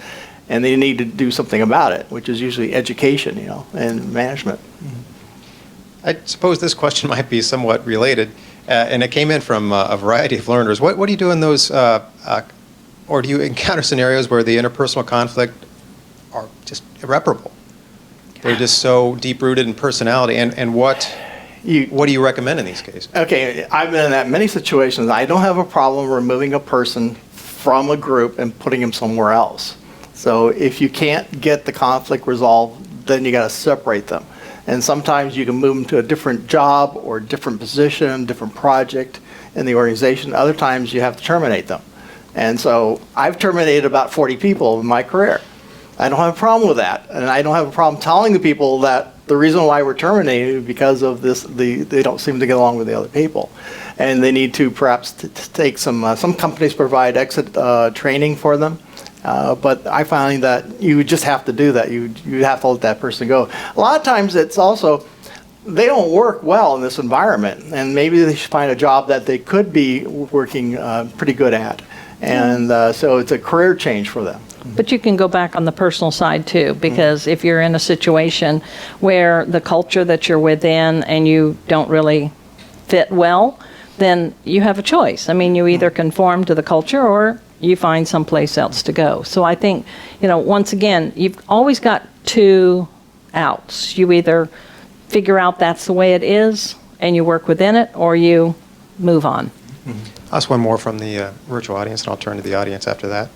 and they need to do something about it, which is usually education, and management. I suppose this question might be somewhat related, and it came in from a variety of learners. What do you do in those, or do you encounter scenarios where the interpersonal conflict are just irreparable? They're just so deep-rooted in personality, and what do you recommend in these cases? Okay, I've been in that many situations. I don't have a problem removing a person from a group and putting him somewhere else. So if you can't get the conflict resolved, then you got to separate them. And sometimes you can move them to a different job or different position, different project in the organization. Other times you have to terminate them. And so I've terminated about 40 people in my career. I don't have a problem with that. And I don't have a problem telling the people that the reason why we're terminated is because of this, they don't seem to get along with the other people. And they need to perhaps take some companies provide exit training for them. But I find that you just have to do that. You have to let that person go. A lot of times it's also, they don't work well in this environment, and maybe they should find a job that they could be working pretty good at. And so it's a career change for them. But you can go back on the personal side too, because if you're in a situation where the culture that you're within and you don't really fit well, then you have a choice. I mean, you either conform to the culture or you find someplace else to go. So I think, once again, you've always got two outs. You either figure out that's the way it is and you work within it, or you move on. I'll ask one more from the virtual audience, and I'll turn to the audience after that.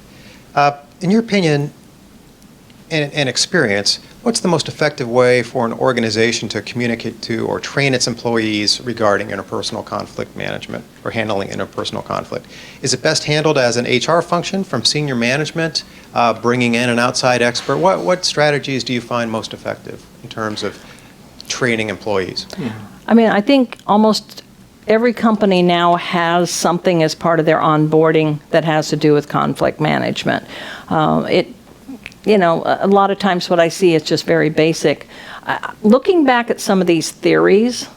In your opinion and experience, what's the most effective way for an organization to communicate to or train its employees regarding interpersonal conflict management or handling interpersonal conflict? Is it best handled as an HR function from senior management, bringing in an outside expert? What strategies do you find most effective in terms of training employees? I mean, I think almost every company now has something as part of their onboarding that has to do with conflict management. A lot of times what I see is just very basic. Looking back at some of these theories,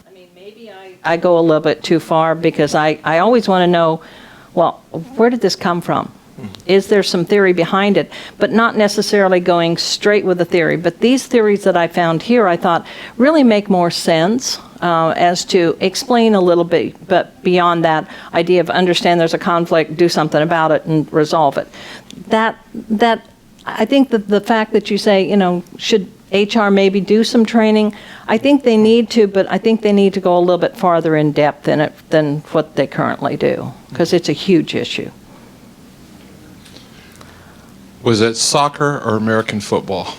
I mean, maybe I go a little bit too far, because I always want to know, well, where did this come from? Is there some theory behind it? But not necessarily going straight with the theory. But these theories that I found here, I thought really make more sense as to explain a little bit, but beyond that idea of understand there's a conflict, do something about it, and resolve it. That I think that the fact that you say, should HR maybe do some training, I think they need to, but I think they need to go a little bit farther in depth in it than what they currently do, because it's a huge issue. Was it soccer or American football?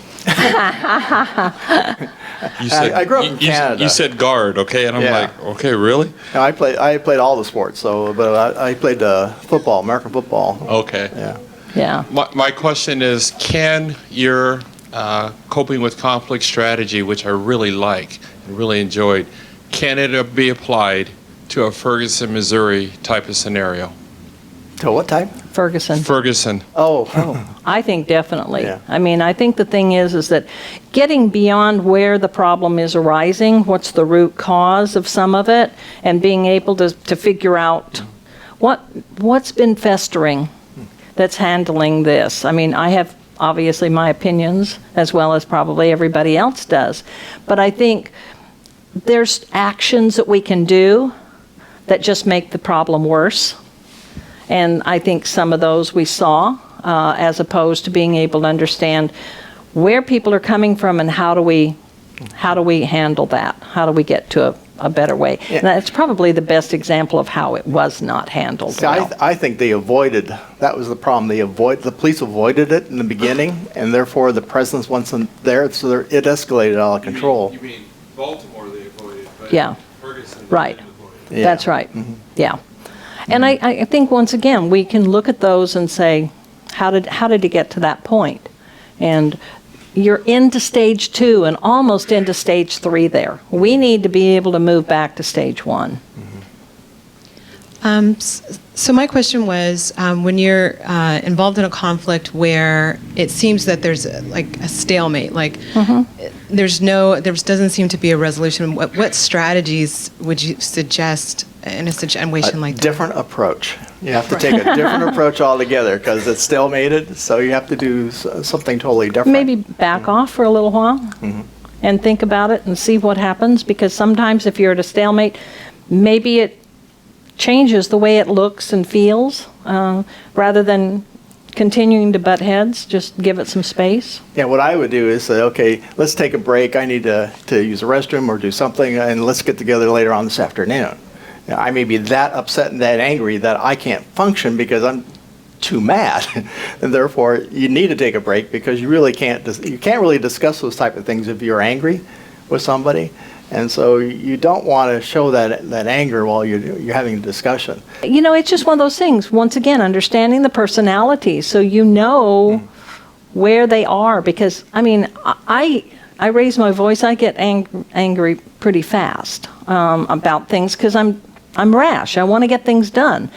You said, I grew up in Canada. You said guard, okay? And I'm Yeah. like, okay, really? No, I played all the sports, but I played football, American football. Okay. Yeah. Yeah. My question is, can your coping with conflict strategy, which I really like and really enjoyed, can it be applied to a Ferguson, Missouri type of scenario? To what type? Ferguson. Ferguson. Oh. I think definitely. Yeah. I mean, I think the thing is that getting beyond where the problem is arising, what's the root cause of some of it, and being able to figure out what's been festering that's handling this. I mean, I have obviously my opinions, as well as probably everybody else does, but I think there's actions that we can do that just make the problem worse. And I think some of those we saw, as opposed to being able to understand where people are coming from and how do we handle that? How do we get to a better way? Yeah. And that's probably the best example of how it was not handled See, well. I think they avoided, that was the problem. The police avoided it in the beginning, and therefore the presence wasn't there, so it escalated out of control. You mean Baltimore they avoided, but Yeah. Ferguson Right. didn't avoid it. Yeah. That's right. Yeah. And I think, once again, we can look at those and say, how did it get to that point? And you're into stage 2 and almost into stage 3 there. We need to be able to move back to stage 1. So my question was, when you're involved in a conflict where it seems that there's a stalemate, there doesn't seem to be a resolution. What strategies would you suggest in a situation like that? Different approach. You have to take a different approach altogether because it's stalemated, so you have to do something totally different. Maybe back off for a little while and think about it and see what happens, because sometimes if you're at a stalemate, maybe it changes the way it looks and feels, rather than continuing to butt heads. Just give it some space. Yeah, what I would do is say, okay, let's take a break. I need to use the restroom or do something, and let's get together later on this afternoon. Now, I may be that upset and that angry that I can't function because I'm too mad, and therefore you need to take a break because you really can't. You can't really discuss those type of things if you're angry. with somebody. And so you don't want to show that anger while you're having a discussion. You know, it's just one of those things. Once again, understanding the personality, so you know where they are. Because I mean, I raise my voice. I get angry pretty fast about things because I'm rash. I want to get things done.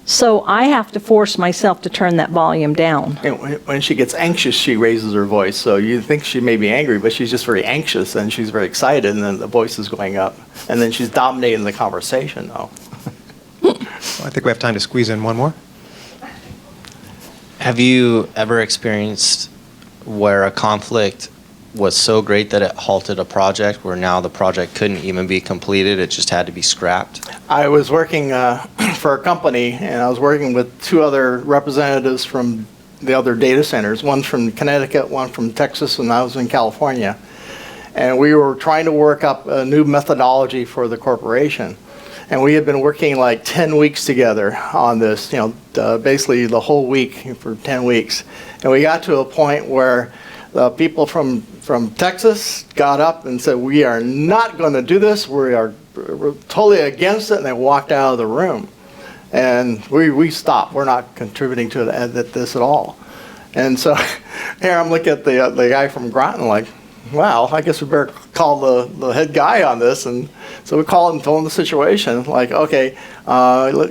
So I have to force myself to turn that volume down. And when she gets anxious, she raises her voice. So you think she may be angry, but she's just very anxious and she's very excited, and then the voice is going up. And then she's dominating the conversation, though. Well, I think we have time to squeeze in one more. Have you ever experienced where a conflict was so great that it halted a project, where now the project couldn't even be completed, it just had to be scrapped? I was working for a company, and I was working with two other representatives from the other data centers, one from Connecticut, one from Texas, and I was in California. And we were trying to work up a new methodology for the corporation. And we had been working like 10 weeks together on this, basically the whole week for 10 weeks. And we got to a point where the people from Texas got up and said, "We are not going to do this. We're totally against it," and they walked out of the room. And we stopped. We're not contributing to this at all. And so here I'm looking at the guy from Groton like, wow, I guess we better call the head guy on this. And so we called and told him the situation. Like, okay,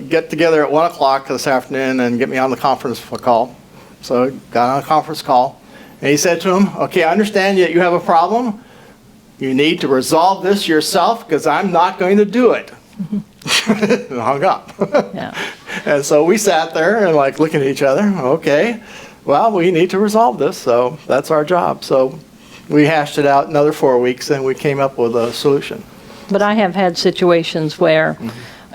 get together at 1 o'clock this afternoon and get me on the conference call. So got on a conference call. And he said to him, "Okay, I understand that you have a problem. You need to resolve this yourself because I'm not going to do it." And hung up. Yeah. And so we sat there and like looking at each other. Okay, well, we need to resolve this, so that's our job. So we hashed it out another 4 weeks, and we came up with a solution. But I have had situations where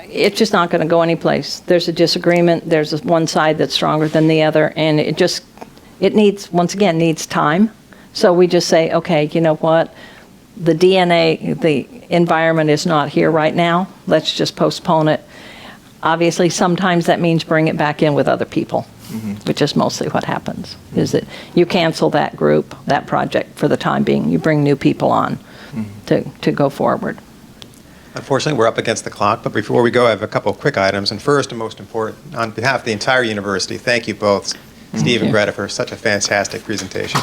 it's just not going to go anyplace. There's a disagreement. There's one side that's stronger than the other, and it needs, once again, needs time. So we just say, okay, you know what? The DNA, the environment is not here right now. Let's just postpone it. Obviously, sometimes that means bring it back in with other people, which is mostly what happens, is that you cancel that group, that project for the time being. You bring new people on to go forward. Unfortunately, we're up against the clock, but before we go, I have a couple of quick items. And first and most important, on behalf of the entire university, thank you both, Steve and Greta, for such a fantastic presentation.